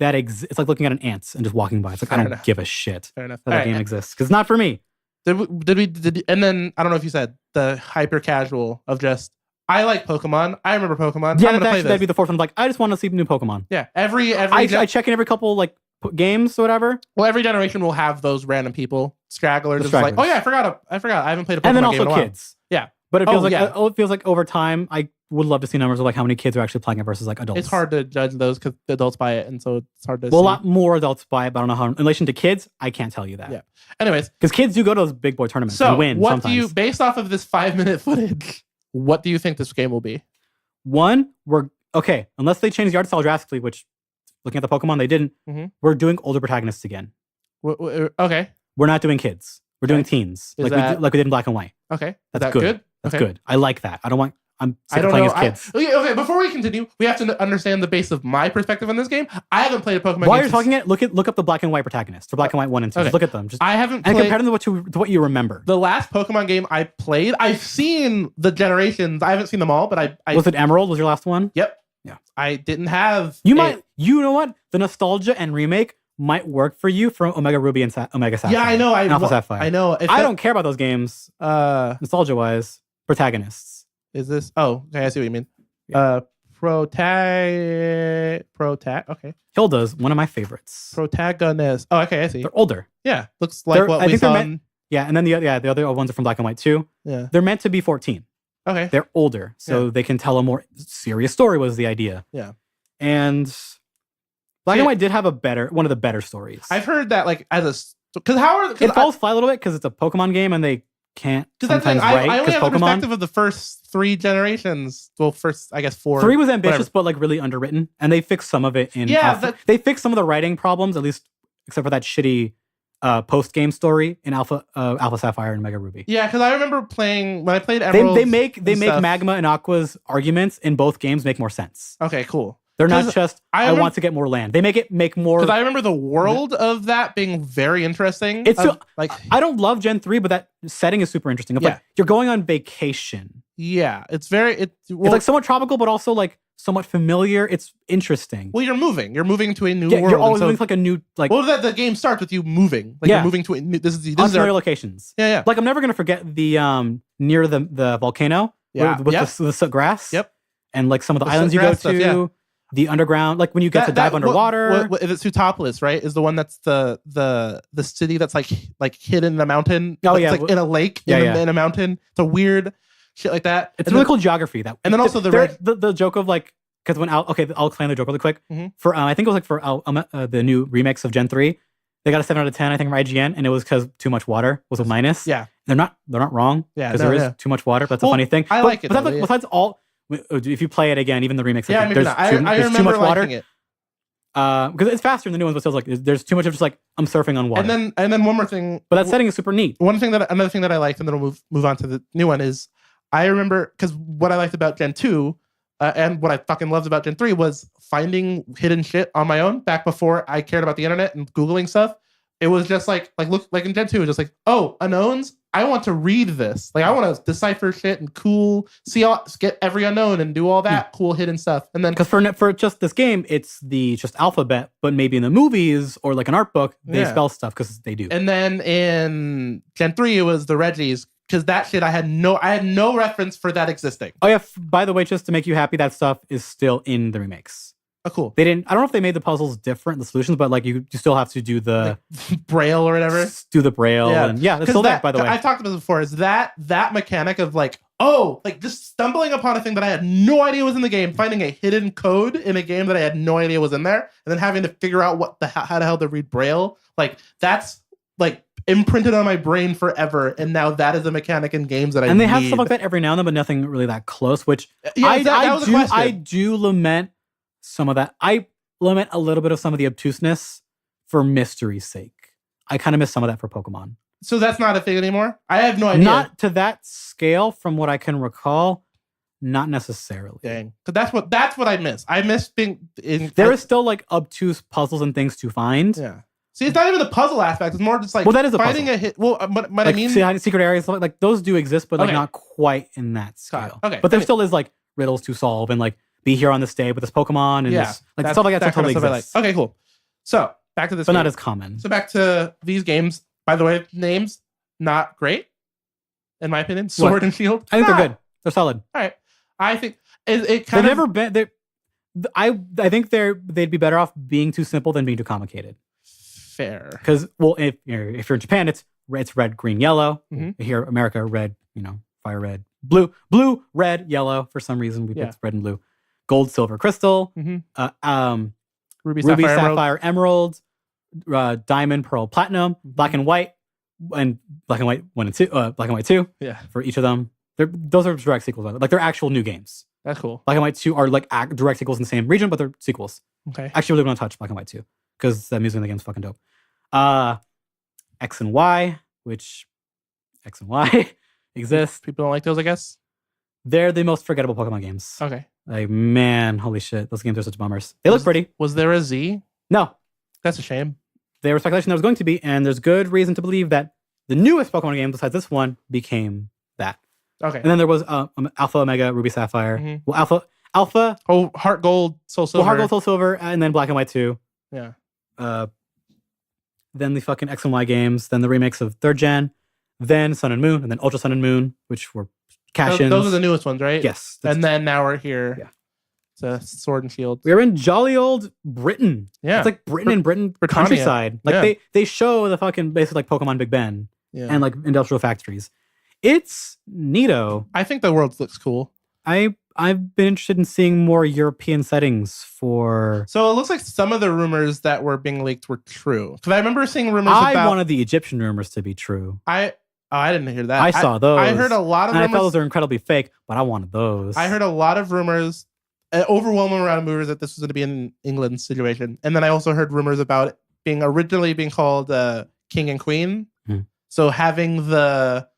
it's like looking at an ant and just walking by. It's like I don't give a shit that game exists because it's not for me. Did we? And then I don't know if you said the hyper casual of just. I like Pokemon. I remember Pokemon. Yeah, that'd be the fourth one. Like, I just want to see new Pokemon. Yeah, I check in every couple like games or whatever. Well, every generation will have those random people, stragglers. Like, oh yeah, I forgot. I haven't played a Pokemon and then game in a while. Kids. Yeah, but it feels like over time, I would love to see numbers of like how many kids are actually playing it versus like adults. It's hard to judge those because adults buy it, and so it's hard to. Well, a lot more adults buy it, but I don't know how. In relation to kids, I can't tell you that. Yeah. Anyways, because kids do go to those big boy tournaments and win. What sometimes. do you, based off of this 5-minute footage, what do you think this game will be? One, unless they change the art style drastically, which looking at the Pokemon, they didn't. We're doing older protagonists again. Okay. We're not doing kids. We're doing teens, like we did in Black and White. Okay. That's good. That's good. I like that. I'm sick of playing as kids. Okay, before we continue, we have to understand the base of my perspective on this game. I haven't played a Pokemon game. While you're talking it, look up the Black and White protagonists for Black and White 1 and 2. Okay. Just look at them. I haven't played, and compare them to what you remember. The last Pokemon game I played, I've seen the generations. I haven't seen them all, but I was it Emerald? Was your last one? Yep. Yeah. I didn't have. You know what? The nostalgia and remake might work for you from Omega Ruby and Omega Sapphire. Yeah, I know. Alpha Sapphire. I know. I don't care about those games. Nostalgia wise, protagonists. Is this? Oh, okay. I see what you mean. Yeah. Okay. Hilda's one of my favorites. Protagonist. Oh, okay. I see. They're older. Yeah, looks like what we saw. Yeah, and then the other ones are from Black and White too. Yeah, they're meant to be 14. Okay. They're older, so they can tell a more serious story. Was the idea? Yeah. And Black and White did have one of the better stories. I've heard that because it falls flat a little bit because it's a Pokemon game and they can't sometimes write. I only have Pokemon, the perspective of the first 3 generations. Well, first I guess 4. 3 was ambitious, but like really underwritten, and they fixed some of it in. They fixed some of the writing problems, at least except for that shitty post game story in Alpha Sapphire and Mega Ruby. Yeah, because I remember when I played Emerald. They make Magma and Aqua's arguments in both games make more sense. Okay, cool. They're not just, I want to get more land. They make more... Because I remember the world of that being very interesting. I don't love Gen 3, but that setting is super interesting. Like, you're going on vacation. Yeah, it's very... it's like somewhat tropical, but also like somewhat familiar. It's interesting. Well, you're moving. You're moving to a new world. You're always moving to like a new... Well, the game starts with you moving. Like you're moving to a new... This is unfamiliar locations. Yeah. Like I'm never going to forget the near the volcano with the soot grass. Yep. And like some of the islands you go to. Stuff, yeah. The underground, like when you get to dive underwater. If it's Sutopolis, right? Is the one that's the city that's like hidden in a mountain. Oh it's like in a lake in a mountain. It's a weird shit like that. It's really cool geography. And then also the joke of like, because when I'll explain the joke really quick. For I think it was like for the new remix of Gen 3, they got a 7 out of 10 I think from IGN, and it was because too much water was a minus. Yeah, they're not wrong. Yeah, because there is too much water. But that's a funny thing. I like it. Besides all. If you play it again, even the remix, there's too much water. It. Because it's faster in the new ones, but still like there's too much of just like I'm surfing on water. And then one more thing. But that setting is super neat. Another thing that I liked, and then we'll move on to the new one is I remember because what I liked about Gen 2 and what I fucking loved about Gen 3 was finding hidden shit on my own back before I cared about the internet and Googling stuff. It was just like in Gen 2, it was just like, oh, unknowns. I want to read this. Like I want to decipher shit and get every unknown and do all that cool hidden stuff. And then because for just this game, it's the just alphabet, but maybe in the movies or like an art book, they spell stuff because they do. And then in Gen 3, it was the Reggies because that shit I had no reference for that existing. Oh yeah. By the way, just to make you happy, that stuff is still in the remakes. Oh, cool. They didn't. I don't know if they made the puzzles different, the solutions, but like you still have to do the Braille or whatever. Do the Braille, and it's still there. By the way, I've talked about this before. Is that mechanic of like, like just stumbling upon a thing that I had no idea was in the game, finding a hidden code in a game that I had no idea was in there, and then having to figure out how the hell to read Braille. Like that's like imprinted on my brain forever, and now that is a mechanic in games that I need. And they have stuff like that every now and then, but nothing really that close. Which I do lament some of that. I lament a little bit of some of the obtuseness for mystery's sake. I kind of miss some of that for Pokemon. So that's not a thing anymore? I have no idea. Not to that scale, from what I can recall. Not necessarily. Dang. Because that's what I miss. I miss being in. There is still like obtuse puzzles and things to find. Yeah. See, it's not even the puzzle aspect. It's more just like that is finding a hit. Well, but I mean, secret areas like those do exist, but like not quite in that scale. Okay. But there still is like riddles to solve and like be here on this day with this Pokemon and this, like stuff like that totally exists. Okay, cool. So back to this, but not as common. So back to these games. By the way, names not great, in my opinion. Sword and Shield. I think they're good. They're solid. All right. I think it kind of never been. I think they'd be better off being too simple than being too complicated. Fair. Because if you're in Japan, it's red, green, yellow. Mm-hmm. Here, America, red. Fire red, blue, red, yellow. For some reason, we picked red and blue. Gold, silver, crystal. Mm-hmm. Ruby, sapphire, emerald. Diamond, pearl, platinum. Black and white, and black and white 1 and 2. Black and white 2. Yeah. For each of them, those are direct sequels. Like they're actual new games. That's cool. Black and White 2 are like direct sequels in the same region, but they're sequels. Okay. Actually, really want to touch Black and White 2 because the music in the game is fucking dope. X and Y, which X and Y exist. People don't like those, I guess. They're the most forgettable Pokemon games. Okay. Like, man, holy shit. Those games are such bummers. They look pretty. Was there a Z? No. That's a shame. There was speculation there was going to be, and there's good reason to believe that the newest Pokemon game besides this one became that. Okay. And then there was Alpha, Omega, Ruby, Sapphire. Mm-hmm. Well, Alpha. Oh, Heart Gold, Soul Silver. Well, Heart Gold, Soul Silver, and then Black and White 2. Yeah. Then the fucking X and Y games, then the remakes of 3rd Gen, then Sun and Moon, and then Ultra Sun and Moon, which were cash-ins. Those are the newest ones, right? Yes. And then now we're here. Yeah. It's a Sword and Shield. We're in jolly old Britain. Yeah. It's like Britain Britannia. Countryside. Like they show the fucking basically like Pokemon Big Ben and like industrial factories. It's neato. I think the world looks cool. I've been interested in seeing more European settings for. So it looks like some of the rumors that were being leaked were true. Because I remember seeing rumors about. I wanted the Egyptian rumors to be true. I didn't hear that. I saw those. I heard a lot of rumors. I thought those are incredibly fake, but I wanted those. I heard a lot of rumors, overwhelming amount of rumors that this was going to be an England situation. And then I also heard rumors about it originally being called King and Queen. So having the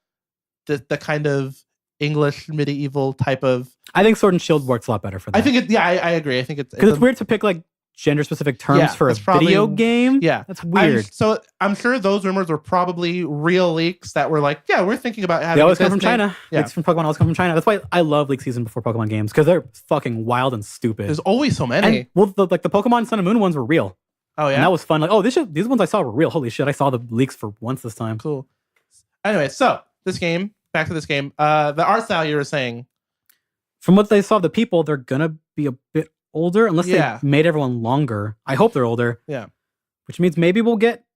kind of English medieval type of. I think Sword and Shield works a lot better for that. I think I agree. I think it's because it's weird to pick like gender specific terms for a video game. Yeah, that's weird. I'm sure those rumors were probably real leaks that were like, yeah, we're thinking about having. They always come from China. Yeah, leaks from Pokemon always come from China. That's why I love leak season before Pokemon games because they're fucking wild and stupid. There's always so many. And, well, the Pokemon Sun and Moon ones were real. Oh yeah, and that was fun. Like, oh, these ones I saw were real. Holy shit, I saw the leaks for once this time. Cool. Anyway, so this game. Back to this game. The art style you were saying. From what they saw, the people, they're gonna be a bit older unless they made everyone longer. I hope they're older. Yeah. Which means maybe we'll get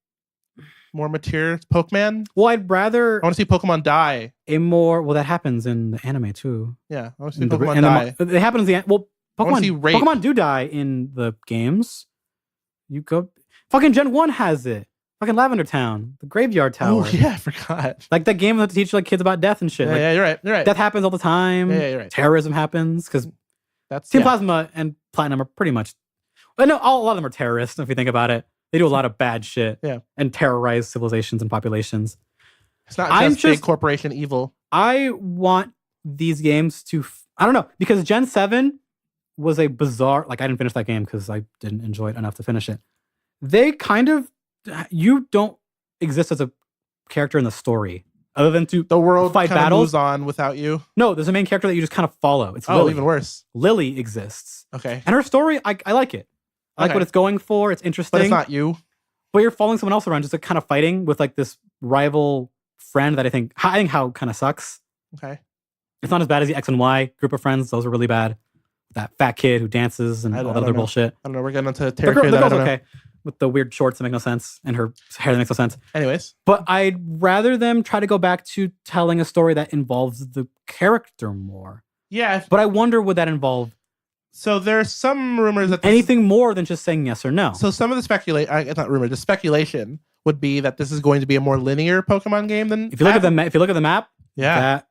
more mature Pokemon. Well, I'd rather I want to see Pokemon die. Well, that happens in the anime too. Yeah. I want to see Pokemon die. It happens in the Pokemon do die in the games. You go fucking Gen 1 has it. Fucking Lavender Town, the Graveyard Tower. Oh yeah, I forgot. Like that game that teaches like kids about death and shit. Yeah, like, yeah, you're right. Death happens all the time. Yeah, you're right. Terrorism happens because that's Team Plasma and Platinum are pretty much. Well, no, a lot of them are terrorists. If you think about it, they do a lot of bad shit. Yeah, and terrorize civilizations and populations. It's not just big corporation evil. I want these games to. I don't know because Gen 7 was a bizarre. Like I didn't finish that game because I didn't enjoy it enough to finish it. They kind of. You don't exist as a character in the story other than to the world fight battles. Moves on without you. No, there's a main character that you just kind of follow. It's Lily. Even worse. Lily exists. Okay. And her story, I like it. I like what it's going for. It's interesting. But it's not you. But you're following someone else around just like kind of fighting with like this rival friend that I think how kind of sucks. Okay. It's not as bad as the X and Y group of friends. Those are really bad. That fat kid who dances and all the other bullshit. I don't know. We're getting into The territory that I girl's don't okay know. with the weird shorts that make no sense and her hair that makes no sense. Anyways. But I'd rather them try to go back to telling a story that involves the character more. Yeah. But I wonder, would that involve So there's some rumors that anything more than just saying yes or no? So some of the it's not rumor, the speculation would be that this is going to be a more linear Pokemon game than. If you look at the map, yeah,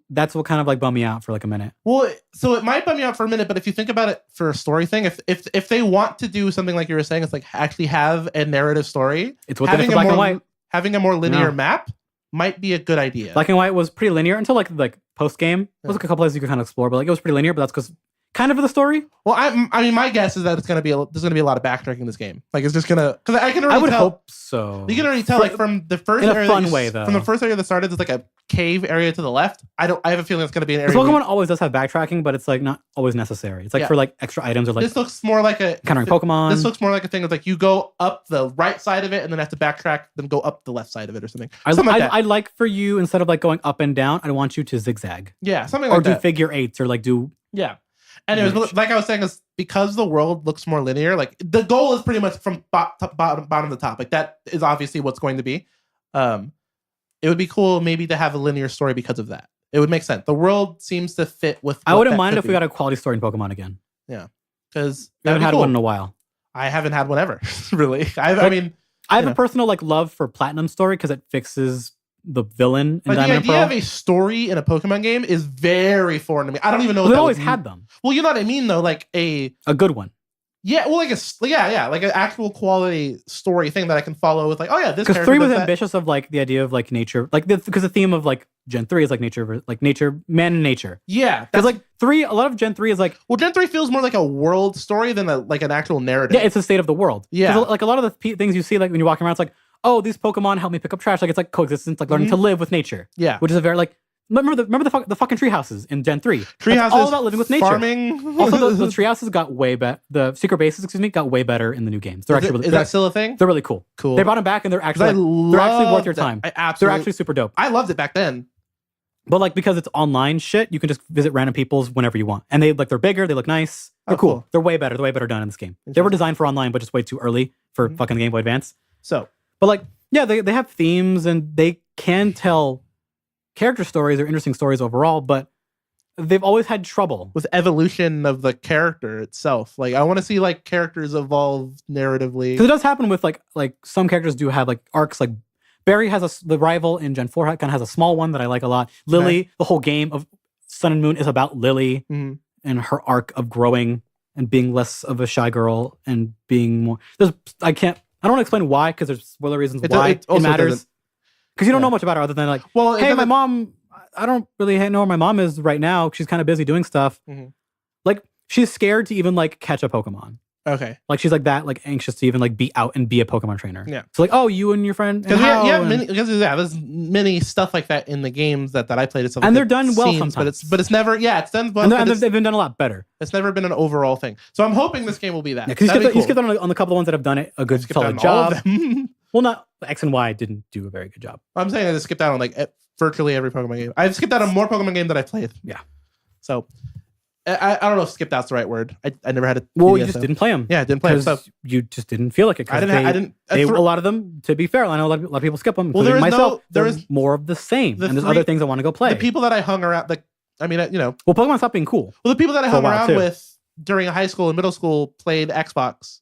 that's what kind of like bummed me out for like a minute. Well, so it might bum you out for a minute, but if you think about it for a story thing, if they want to do something like you were saying, it's like actually have a narrative story. It's what they did for Black and White. Having a more linear map might be a good idea. Black and White was pretty linear until like post game. There was like a couple places you could kind of explore, but like it was pretty linear. But that's because kind of the story. Well, I mean, my guess is that there's gonna be a lot of backtracking in this game. Like it's just gonna because I can already. I would tell, hope so. You can already tell like from the first in a area fun way though. From the first area that started, there's like a cave area to the left. I have a feeling it's gonna be an area. Pokemon always does have backtracking, but it's like not always necessary. It's like for like extra items or like this looks more like a countering Pokemon. This looks more like a thing of like you go up the right side of it and then have to backtrack, then go up the left side of it or something. I'd like for you instead of like going up and down, I'd want you to zigzag. Yeah, something like that. Or do figure eights or like do Anyways, like I was saying, is because the world looks more linear, like the goal is pretty much from bottom to top. Like that is obviously what's going to be. It would be cool maybe to have a linear story because of that. It would make sense. The world seems to fit with. I wouldn't mind if we got a quality story in Pokemon again. Yeah, because we haven't had one in a while. I haven't had one ever. Really, I have a personal like love for Platinum story because it fixes the villain in Diamond and Pearl. The idea of a story in a Pokemon game is very foreign to me. I don't even know. They always had them. Well, you know what I mean, though, like a good one. Yeah, well, like like an actual quality story thing that I can follow with, like, oh yeah, this. Because 3 was ambitious of like the idea of like nature, like because the theme of like Gen 3 is like nature, man and nature. Yeah, because like 3, a lot of Gen 3 is like Gen 3 feels more like a world story than like an actual narrative. Yeah, it's the state of the world. Yeah, like a lot of the things you see, like when you're walking around, it's like, oh, these Pokemon help me pick up trash. Like it's like coexistence, like learning to live with nature. Yeah, which is a very like. Remember the fucking tree houses in Gen 3. Tree houses, all about living with nature. Farming. Also, the tree houses got way better. The secret bases, got way better in the new games. They're is that still a thing? They're really cool. Cool. They brought them back, and they're actually worth your time. They're actually super dope. I loved it back then. But like because it's online shit, you can just visit random people's whenever you want, and they're bigger, they look nice, they're cool. They're way better. They're way better done in this game. They were designed for online, but just way too early for fucking Game Boy Advance. So, but like, yeah, they have themes and they can tell character stories or interesting stories overall, but they've always had trouble with evolution of the character itself. Like I want to see like characters evolve narratively. Because it does happen with like some characters do have like arcs. Like Barry has the rival in Gen 4 kind of has a small one that I like a lot. Lily, the whole game of Sun and Moon is about Lily and her arc of growing and being less of a shy girl and being more. I don't want to explain why because there's spoiler reasons why it matters. Because you don't know much about her other than like, well, hey, my mom, I don't really know where my mom is right now. She's kind of busy doing stuff. Like, she's scared to even like catch a Pokemon. Okay. Like, she's like that, like anxious to even like be out and be a Pokemon trainer. Yeah. So like, oh, you and your friend. Because there's many stuff like that in the games that I played. And they're done well sometimes. But it's never, it's done well. And they've been done a lot better. It's never been an overall thing. So I'm hoping this game will be that. Yeah, because you skipped on the couple of ones that have done it a good solid job. Well, not X and Y didn't do a very good job. I'm saying I just skipped out on like virtually every Pokemon game. I've skipped out on more Pokemon game that I've played. Yeah. So I don't know if skipped out's the right word. I never had a. Well, you just didn't play them. Yeah, I didn't play them. So you just didn't feel like it. I didn't. A lot of them, to be fair, I know a lot of people skip them. Well, there is more of the same, and there's other things I want to go play. The people that I hung around, well, Pokemon stopped being cool. Well, the people that I hung around with during high school and middle school played Xbox.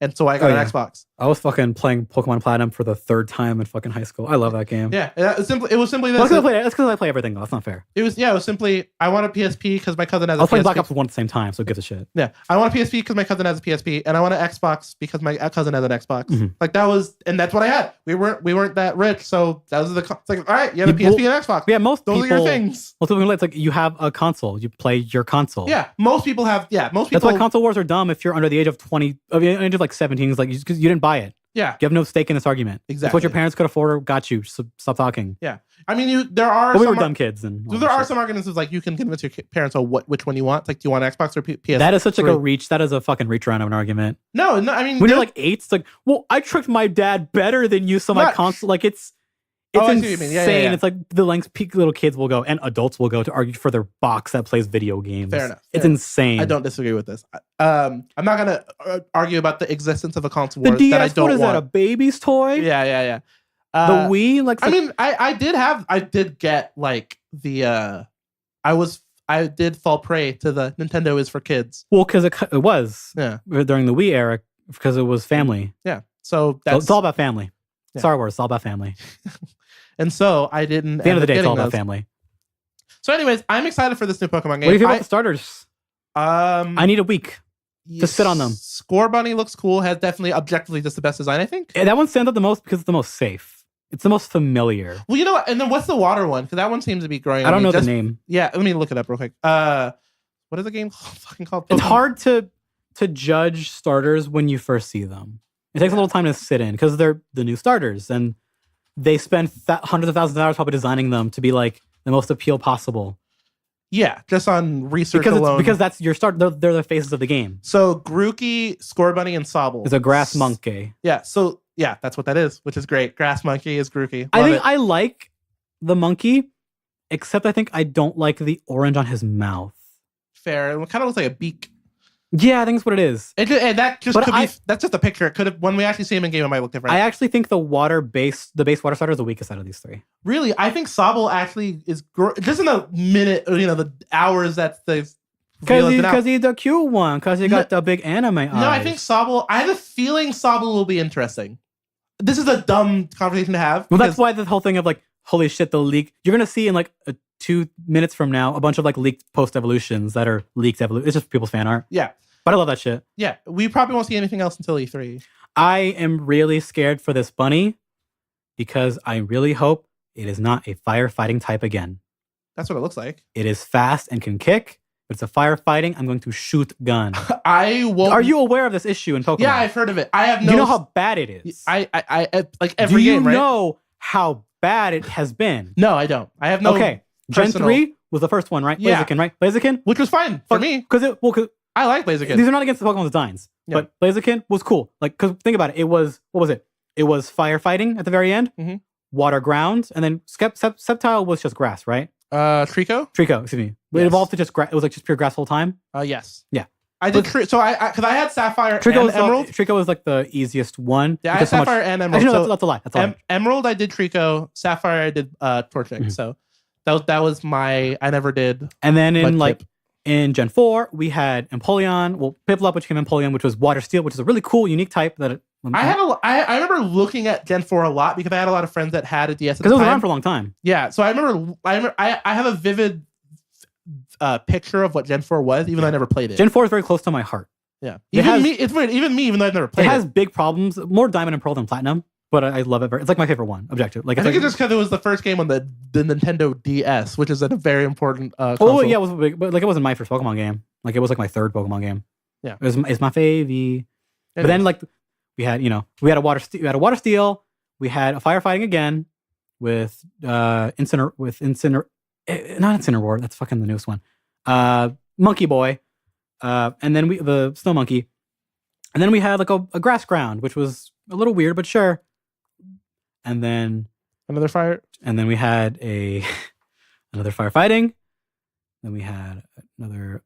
And so I got an Xbox. I was fucking playing Pokemon Platinum for the 3rd time in fucking high school. I love that game. Yeah, it was simply this. That's because I play everything though. That's not fair. It was simply I want a PSP because my cousin has a PSP. I was playing Black Ops 1 at the same time, so it gives a shit. Yeah, I want a PSP because my cousin has a PSP, and I want an Xbox because my cousin has an Xbox. Like that was, and that's what I had. We weren't that rich, so that was it's like, all right, you have a PSP and Xbox. Yeah, those are your things. Most people, it's like you have a console, you play your console. Yeah, most people have. Yeah, most people. That's why console wars are dumb. If you're under the age of 20, age of like 17, it's like because you didn't buy it. Yeah. You have no stake in this argument. Exactly. It's what your parents could afford or got you. So stop talking. Yeah. I mean, there are. But we were dumb kids. And so there are some arguments of like you can convince your parents on which one you want. It's like, do you want Xbox or PS? That is such like a reach. That is a fucking reach around of an argument. No, I mean. When you're like 8, it's like, well, I tricked my dad better than you, so my console, like it's It's I see what you mean. insane. Yeah. It's like the lengths little kids will go and adults will go to argue for their box that plays video games. Fair enough. It's insane. I don't disagree with this. I'm not gonna argue about the existence of a console The war DS, that I don't what is want. that? A baby's toy? Yeah. The Wii, like I mean, I did get like the I did fall prey to the Nintendo is for kids. well, because it was Yeah. during the Wii era because it was family. Yeah. So So it's all about family. Yeah. Star Wars, it's all about family. and so I didn't. At the end of the day, it's all about those. family. So, anyways, I'm excited for this new Pokemon game. What do you think about the starters? I I need a week. to sit on them. Score Bunny looks cool. Has definitely objectively just the best design, I think. That one stands out the most because it's the most safe. It's the most familiar. Well, you know what? And then what's the water one? Because that one seems to be growing. I don't know the name. Yeah, let me look it up real quick. What is the game fucking called? It's hard to judge starters when you first see them. It takes a little time to sit in because they're the new starters and they spend hundreds of thousands of hours probably designing them to be like the most appeal possible. Yeah, just on research alone. Because that's your start. They're the faces of the game. So Grookey, Score Bunny, and Sobble. It's a grass monkey. Yeah. So yeah, that's what that is, which is great. Grass monkey is Grookey. I think I like the monkey, except I think I don't like the orange on his mouth. Fair. It kind of looks like a beak. Yeah, I think that's what it is. And that just But could be. That's just a picture. It could have. When we actually see him in game, it might look different. I actually think the base water starter is the weakest out of these three. Really, I think Sobble actually is just in the minute, the hours that the because he's the cute one. Because he got the big anime eyes. No, I think Sobble. I have a feeling Sobble will be interesting. This is a dumb conversation to have. Well, that's why the whole thing of like, holy shit, the leak. You're gonna see in like 2 minutes from now a bunch of like leaked post evolutions that are leaked evolution. It's just people's fan art. Yeah. But I love that shit. Yeah, we probably won't see anything else until E3. I am really scared for this bunny because I really hope it is not a firefighting type again. That's what it looks like. It is fast and can kick, but it's a firefighting. I'm going to shoot gun. I won't. Are you aware of this issue in Pokemon? Yeah, I've heard of it. I have no. You know how bad it is. I like every game, right? Do you know how bad it has been? No, I don't. I have no. Okay, Gen 3 was the first one, right? Yeah. Blaziken, right? Blaziken, which was fine for me because I like Blaziken. these are not against the Pokemon designs, but Blaziken was cool. Like, because think about it, it was what was it? It was firefighting at the very end, water ground, and then Sceptile was just grass, right? Trico, excuse me. It evolved to just grass. It was like just pure grass the whole time. Yes. Yeah. I did because I had Sapphire Trico and Emerald. Trico was like the easiest one. Yeah, I had Sapphire and Emerald. Actually, no, that's a lie. That's a lie. Emerald, I did Trico. Sapphire, I did Torchic. So that was my. I never did. And then in Gen 4, we had Empoleon. Well, Piplup, which came Empoleon, which was Water Steel, which is a really cool, unique type that. I remember looking at Gen 4 a lot because I had a lot of friends that had a DS at the time. Because it was around for a long time. Yeah, so I have a vivid picture of what Gen 4 was, even though I never played it. Gen 4 is very close to my heart. Yeah, it's weird. Even me, even though I've never played it. It has big problems, more Diamond and Pearl than Platinum, but I love it. It's like my favorite one, objective. Like, I think it's just because it was the first game on the Nintendo DS, which is a very important console. Oh yeah, it was big, but like it wasn't my first Pokemon game. Like it was like my third Pokemon game. Yeah, it's my favy. But then like we had a Water Steel, we had a firefighting again with not Incineroar, that's fucking the newest one. Monkey Boy, and then the Snow Monkey, and then we had like a grass ground, which was a little weird, but sure. And then another fire, and then we had another firefighting. Then we had another.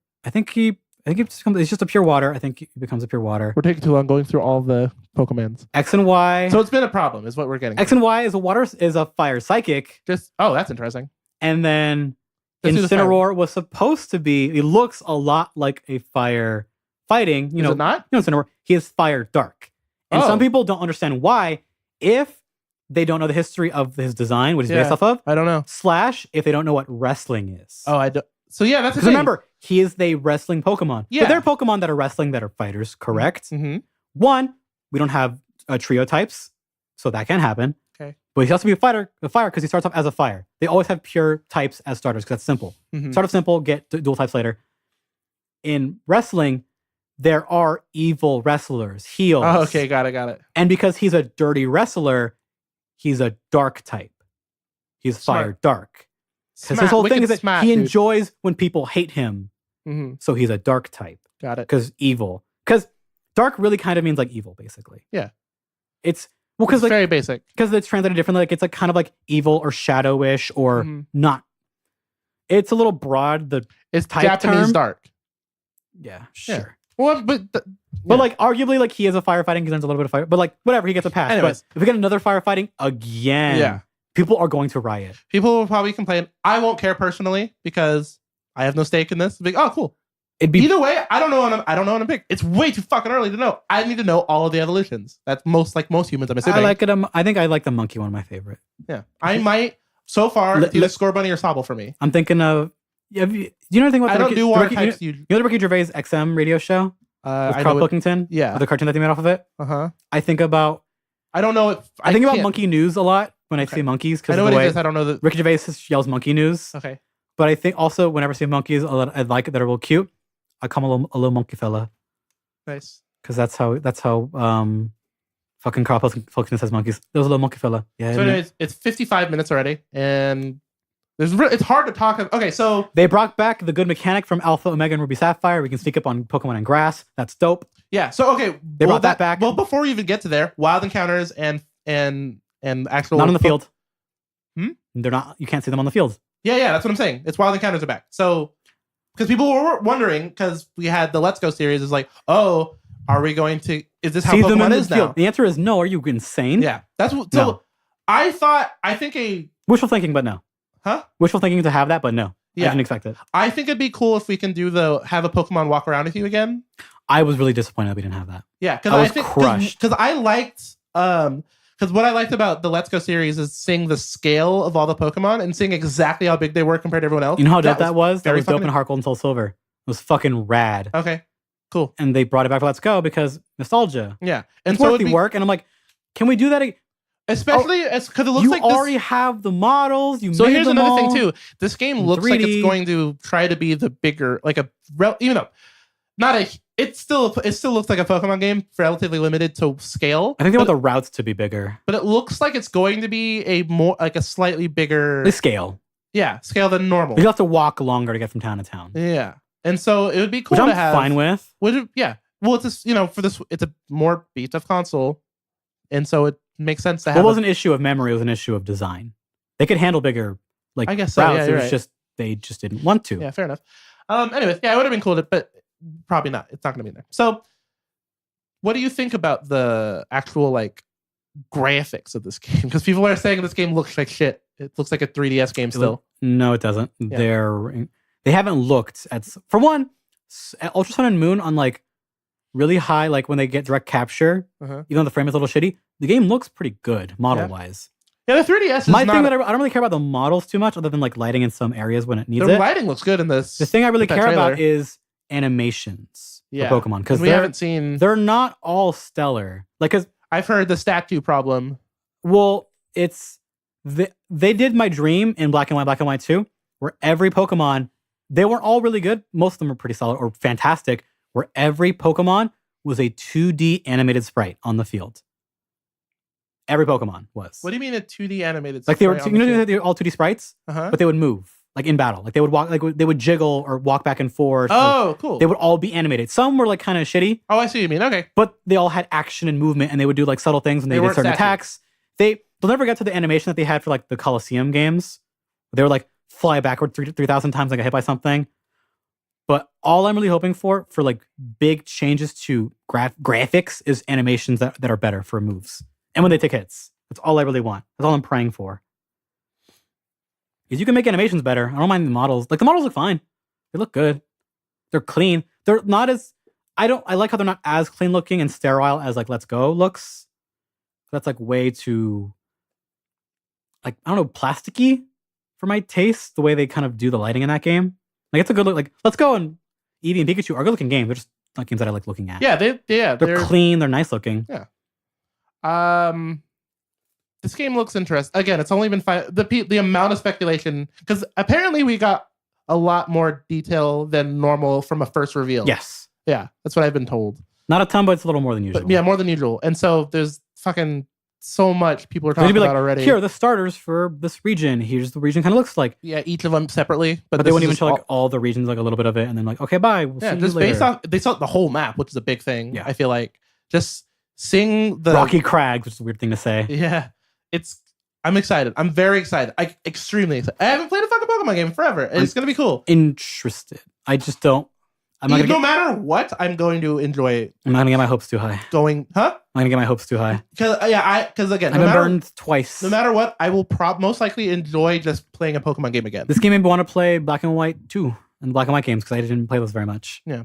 It's just a pure water. I think it becomes a pure water. We're taking too long going through all the Pokemons. X and Y. So it's been a problem, is what we're getting. X and Y is a fire psychic. That's interesting. And then Incineroar was supposed to be. It looks a lot like a fire fighting. Is it not? Incineroar. He is fire dark, and some people don't understand why. If they don't know the history of his design, what he's based off of, I don't know. / if they don't know what wrestling is. Oh, I don't. So yeah, that's because remember, he is the wrestling Pokemon. Yeah, but there are Pokemon that are wrestling that are fighters. Correct. Mm-hmm. One, we don't have trio types, so that can happen. Okay. But he has to be a fire because he starts off as a fire. They always have pure types as starters because that's simple. Start off simple, get dual types later. In wrestling, there are evil wrestlers, heels. Oh, okay, got it. And because he's a dirty wrestler, he's a dark type. He's fire dark. Because his whole thing is that he enjoys when people hate him. Mm-hmm. So he's a dark type. Got it. Because evil. Because dark really kind of means like evil, basically. Yeah. It's Well, because very basic. Because it's translated differently. Like it's like kind of like evil or shadowish or not. It's a little broad. It's type Japanese term. dark. Yeah, sure. Well, but like arguably, like he is a firefighting. He learns a little bit of fire, but like whatever, he gets a pass. Anyways. But if we get another firefighting again, people are going to riot. People will probably complain. I won't care personally because I have no stake in this. Like, oh, cool. Either way, I don't know what I'm picking. It's way too fucking early to know. I need to know all of the evolutions. That's most humans, I'm assuming. I like it. I think I like the monkey one, my favorite. Yeah, I might. So far, it's either Scorbunny or Sobble for me. I'm thinking of. Do you know anything about? I don't do water types. You know the Ricky Gervais XM radio show with Carl Pilkington? Yeah, the cartoon that they made off of it. I think about. I don't know. I think about monkey news a lot when I see monkeys. I know what it is. I don't know that Ricky Gervais yells monkey news. Okay, but I think also whenever I see monkeys, I like it. They're real cute. I call him a little monkey fella. Nice. Because that's how fucking Carl Pilkington says monkeys. There's a little monkey fella. Yeah. So anyways, it's 55 minutes already, and it's hard to talk. Okay, so they brought back the good mechanic from Alpha, Omega, and Ruby Sapphire. We can sneak up on Pokemon and grass. That's dope. Yeah. So okay, they brought that back. Well, before we even get to there, wild encounters and actual not on the field. They're not. You can't see them on the field. Yeah. That's what I'm saying. It's wild encounters are back. So. Because people were wondering, because we had the Let's Go series, is like, oh, are we going to? Is this how Pokemon is now? The answer is no. Are you insane? Yeah, that's what. So no. I think wishful thinking, but no. Huh? Wishful thinking to have that, but no. Yeah. I didn't expect it. I think it'd be cool if we can have a Pokemon walk around with you again. I was really disappointed that we didn't have that. Yeah, because I was crushed. Because I liked Because what I liked about the Let's Go series is seeing the scale of all the Pokemon and seeing exactly how big they were compared to everyone else. You know how dope that was? That was dope in Heart Gold and Soul Silver. It was fucking rad. Okay, cool. And they brought it back for Let's Go because nostalgia. Yeah. And it's worth the work. And I'm like, can we do that again? Especially because it looks like you already have the models. So here's another thing too. This game looks 3D. Like it's going to try to be the bigger, like even though not a. It still looks like a Pokemon game, relatively limited to scale. I think they want the routes to be bigger, but it looks like it's going to be a slightly bigger scale. Yeah, scale than normal. You have to walk longer to get from town to town. Yeah, and so it would be cool to have. Which I'm fine with. Well, it's just, it's a more beat up console, and so it makes sense to have. It wasn't an issue of memory; it was an issue of design. They could handle bigger, I guess so, routes. Yeah, it was just they just didn't want to. Yeah, fair enough. Anyways, yeah, it would have been cool but probably not. It's not going to be there. So, what do you think about the actual graphics of this game? Because people are saying this game looks like shit. It looks like a 3DS game still. No, it doesn't. Yeah. They haven't looked at, for one, Ultra Sun and Moon on really high, when they get direct capture, even though the frame is a little shitty, the game looks pretty good model wise. Yeah, the 3DS is my thing that I don't really care about the models too much, other than lighting in some areas when it needs it. The lighting looks good in this. The thing I really care about is animations for Pokemon, because we haven't seen. They're not all stellar. Because I've heard the statue problem. Well, it's they did my dream in Black and White 2, where every Pokemon, they weren't all really good. Most of them were pretty solid or fantastic. Where every Pokemon was a 2D animated sprite on the field. Every Pokemon was. What do you mean a 2D animated? They were, they were all 2D sprites, but they would move in battle. They would walk, they would jiggle or walk back and forth. Oh, cool. They would all be animated. Some were kind of shitty. Oh, I see what you mean. Okay, but they all had action and movement, and they would do subtle things when they did certain attacks. They'll never get to the animation that they had for the Coliseum games. They were fly backward 3,000 times, hit by something. But all I'm really hoping for big changes to graphics is animations that are better for moves. And when they take hits. That's all I really want. That's all I'm praying for. Because you can make animations better. I don't mind the models. The models look fine. They look good. They're clean. They're not as... I like how they're not as clean looking and sterile as Let's Go looks. That's way too... I don't know, plasticky for my taste. The way they kind of do the lighting in that game. It's a good look. Let's Go and Eevee and Pikachu are good looking games. They're just not games that I like looking at. Yeah, they're clean. They're nice looking. Yeah. This game looks interesting. Again, it's only been the amount of speculation, because apparently we got a lot more detail than normal from a first reveal. Yes. Yeah, that's what I've been told. Not a ton, but it's a little more than usual. But, yeah, more than usual. And so there's fucking so much people are talking about already. Here are the starters for this region. Here's the region kind of looks like. Yeah, each of them separately. But they wouldn't even show all the regions, a little bit of it, and then okay, bye. We'll see you later. They saw the whole map, which is a big thing. Yeah. I feel like just seeing the Rocky Crags, which is a weird thing to say. Yeah, I'm excited. I'm very excited. Extremely excited. I haven't played a fucking Pokemon game in forever. It's gonna be cool. Interested. I just don't. No matter what, I'm going to enjoy it. I'm not gonna get my hopes too high. I'm gonna get my hopes too high. Because again, I've been burned twice. No matter what, I will most likely enjoy just playing a Pokemon game again. This game made me want to play Black and White 2 and Black and White games because I didn't play those very much. Yeah,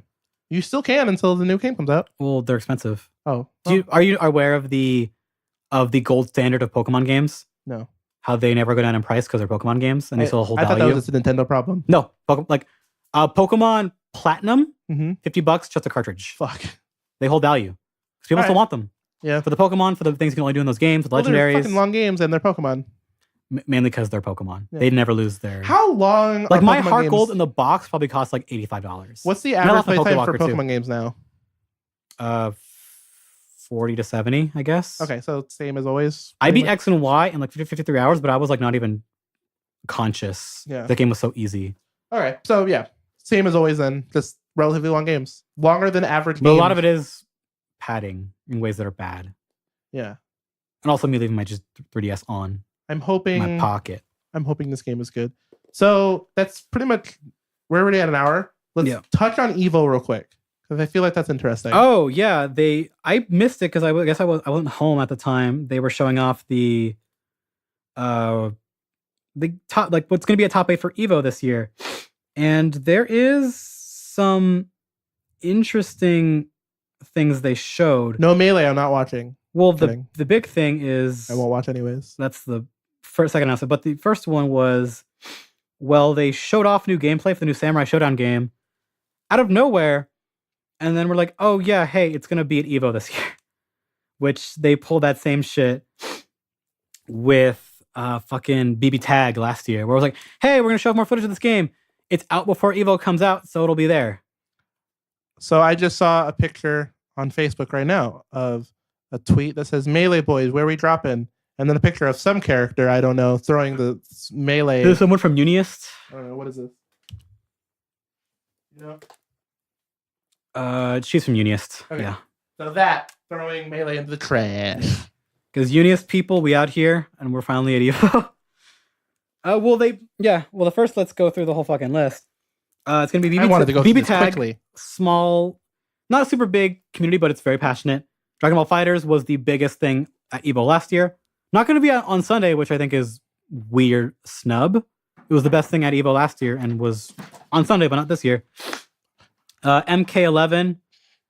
you still can until the new game comes out. Well, they're expensive. Oh, are you aware of the gold standard of Pokemon games? No. How they never go down in price because they're Pokemon games and they still hold value. I thought that was just a Nintendo problem. No, Pokemon Platinum, $50 just a cartridge. Fuck. They hold value. Because people still want them. Yeah. For the Pokemon, for the things you can only do in those games, the legendaries. They're fucking long games and they're Pokemon. Mainly because they're Pokemon. Yeah. They never lose their... How long Like my Pokemon Heart games? Gold in the box probably costs like $85. What's the average play time for Pokemon games now? 40 to 70, I guess. Okay, so same as always. I beat X and Y in like 53 hours, but I was like not even conscious. Yeah. The game was so easy. All right, so yeah, same as always then. Just relatively long games. Longer than average But games. a lot of it is padding in ways that are bad. Yeah. And also me leaving my just 3DS on I'm hoping my pocket. I'm hoping this game is good. So that's pretty much, we're already at an hour. Let's touch on Evo real quick. Because I feel like that's interesting. Oh yeah, I missed it because I guess I wasn't home at the time. They were showing off the top, like what's going to be a top 8 for Evo this year, and there is some interesting things they showed. No Melee, I'm not watching. Well, the big thing is I won't watch anyways. That's the second announcement, but the first one was, well, they showed off new gameplay for the new Samurai Showdown game out of nowhere. And then we're like, oh yeah, hey, it's going to be at Evo this year. Which they pulled that same shit with fucking BB Tag last year. Where it was like, hey, we're going to show off more footage of this game. It's out before Evo comes out, so it'll be there. So I just saw a picture on Facebook right now of a tweet that says, Melee Boys, where we dropping? And then a picture of some character, I don't know, throwing the Melee. There's someone from Uniest. I don't know, what is this? You know? She's from Uniest. Okay. Yeah. So that throwing Melee into the trash. Because Uniest people, we out here, and we're finally at Evo. Well, the first, let's go through the whole fucking list. It's gonna be BB. I wanted to go through this Tag, quickly. Small, not a super big community, but it's very passionate. Dragon Ball Fighters was the biggest thing at Evo last year. Not going to be on Sunday, which I think is weird snub. It was the best thing at Evo last year and was on Sunday, but not this year. MK11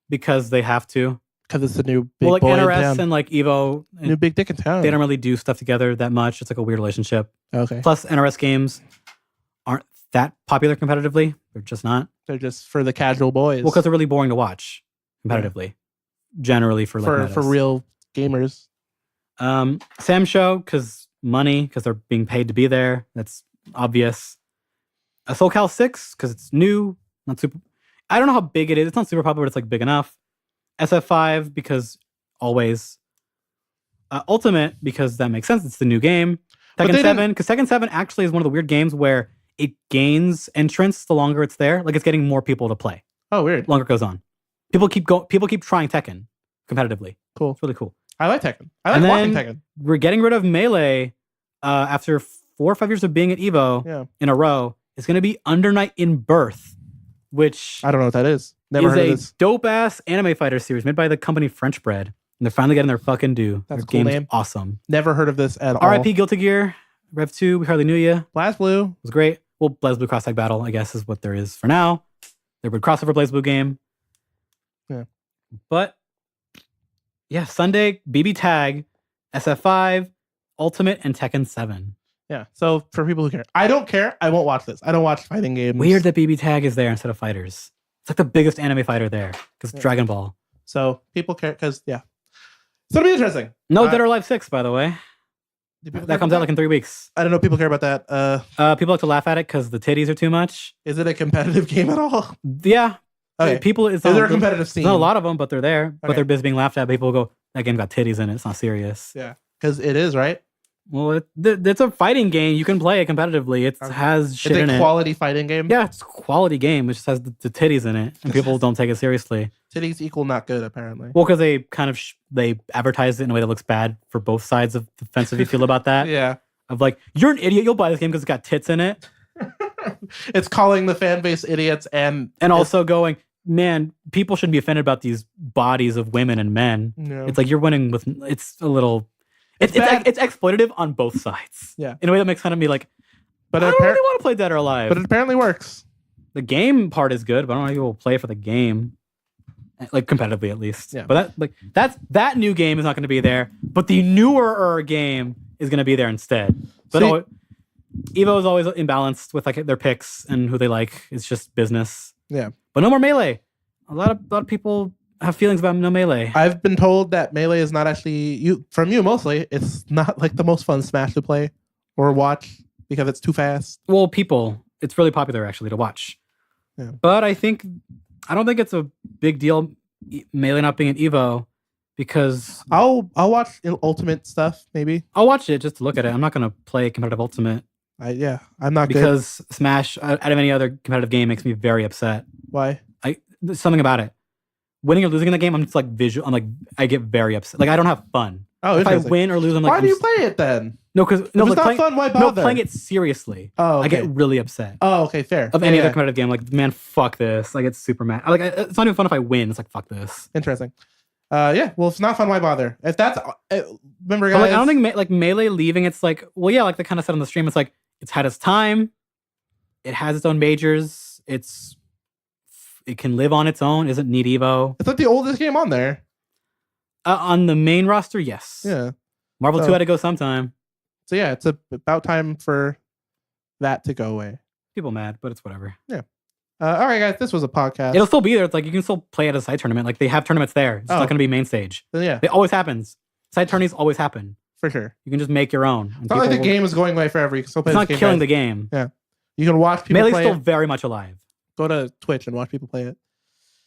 because they have to. Because it's the new big boy NRS in town. and like Evo. New big dick in town. They don't really do stuff together that much. It's like a weird relationship. Okay. Plus, NRS games aren't that popular competitively. They're just not. They're just for the casual boys. Well, because they're really boring to watch competitively. Yeah. Generally for real gamers. Sam Show because money, because they're being paid to be there. That's obvious. SoulCal 6 because it's new, not super. I don't know how big it is. It's not super popular, but it's like big enough. SF5 because always. Ultimate because that makes sense. It's the new game. Tekken 7 because Tekken 7 actually is one of the weird games where it gains entrance the longer it's there. Like it's getting more people to play. Oh, weird. The longer it goes on. People keep trying Tekken competitively. Cool. It's really cool. I like Tekken. I like watching Tekken. We're getting rid of Melee after 4 or 5 years of being at Evo in a row. It's going to be Under Night in Birth, which I don't know what that is. Never heard of this. Dope ass anime fighter series made by the company French Bread. And they're finally getting their fucking due. That's their a cool game's name. Awesome. Never heard of this at all. RIP Guilty Gear, Rev 2, we hardly knew you. BlazBlue was great. Well, BlazBlue Cross Tag Battle, I guess, is what there is for now. There would crossover BlazBlue game. Yeah. But yeah, Sunday, BB Tag, SF5, Ultimate, and Tekken 7. Yeah. So for people who care, I don't care. I won't watch this. I don't watch fighting games. Weird that BB Tag is there instead of fighters. It's like the biggest anime fighter there because it's Dragon Ball. So people care because So it'll be interesting. No Dead or Alive 6, by the way. That comes out like in 3 weeks. I don't know if people care about that. People like to laugh at it because the titties are too much. Is it a competitive game at all? Yeah. Okay. Is there a competitive scene? There's not a lot of them, but they're there. Okay. But they're busy being laughed at. People go, that game got titties in it. It's not serious. Yeah. Because it is, right? Well, it's a fighting game. You can play it competitively. It has shit in It's it. a quality fighting game. Yeah, it's a quality game. It just has the titties in it, and people don't take it seriously. Titties equal not good, apparently. Well, because they kind of they advertise it in a way that looks bad for both sides of the fence. If you feel about that, Yeah. Of like, you're an idiot. You'll buy this game because it's got tits in it. It's calling the fan base idiots and also going, man, people shouldn't be offended about these bodies of women and men. No. It's like you're winning with. It's a little. It's exploitative on both sides. Yeah. In a way that makes fun of me. Like, but I don't really want to play Dead or Alive. But it apparently works. The game part is good, but I don't know if people will play for the game, like competitively at least. Yeah. But that new game is not going to be there. But the newer game is going to be there instead. But Evo is always imbalanced with like their picks and who they like. It's just business. Yeah. But no more Melee. A lot of people have feelings about no Melee. I've been told that Melee is not actually from you mostly. It's not like the most fun Smash to play or watch because it's too fast. Well, it's really popular actually to watch. Yeah. But I don't think it's a big deal Melee not being an Evo because I'll watch Ultimate stuff maybe. I'll watch it just to look at it. I'm not gonna play competitive Ultimate. I'm not because good. Smash out of any other competitive game makes me very upset. Why? There's something about it. Winning or losing in the game, I'm just like visual. I'm like I get very upset. Like I don't have fun. Oh, if I win or lose, I'm like, why do you play it then? No, because it's not fun. Why bother? No, playing it seriously. Oh, okay. I get really upset. Oh, okay, fair. Of any other competitive game, like man, fuck this. I get super mad. It's not even fun if I win. It's like fuck this. Interesting. Yeah. Well, if it's not fun, why bother? If that's remember, guys. But I don't think like Melee leaving. It's like like they kind of said on the stream. It's like it's had its time. It has its own majors. It can live on its own. Isn't need Evo. It's like the oldest game on there. On the main roster, yes. Yeah. Marvel 2 had to go sometime. So yeah, it's about time for that to go away. People mad, but it's whatever. Yeah. All right, guys. This was a podcast. It'll still be there. It's like you can still play at a side tournament. Like they have tournaments there. It's not going to be main stage. Yeah. It always happens. Side tourneys always happen. For sure. You can just make your own. It's not like the game is going away forever. You can still play it's not killing the game. Yeah. You can watch people Melee's play still very much alive. Go to Twitch and watch people play it.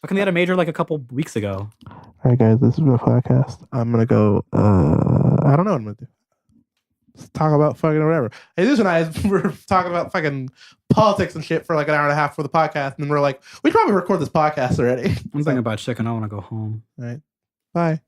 How come they had a major like a couple weeks ago? All right, guys. This is the podcast. I'm going to go. I don't know what I'm going to do. Let's talk about fucking whatever. Hey, this and I were talking about fucking politics and shit for like an hour and a half for the podcast. And then we're like, we should probably record this podcast already. I'm thinking about chicken. I want to go home. All right. Bye.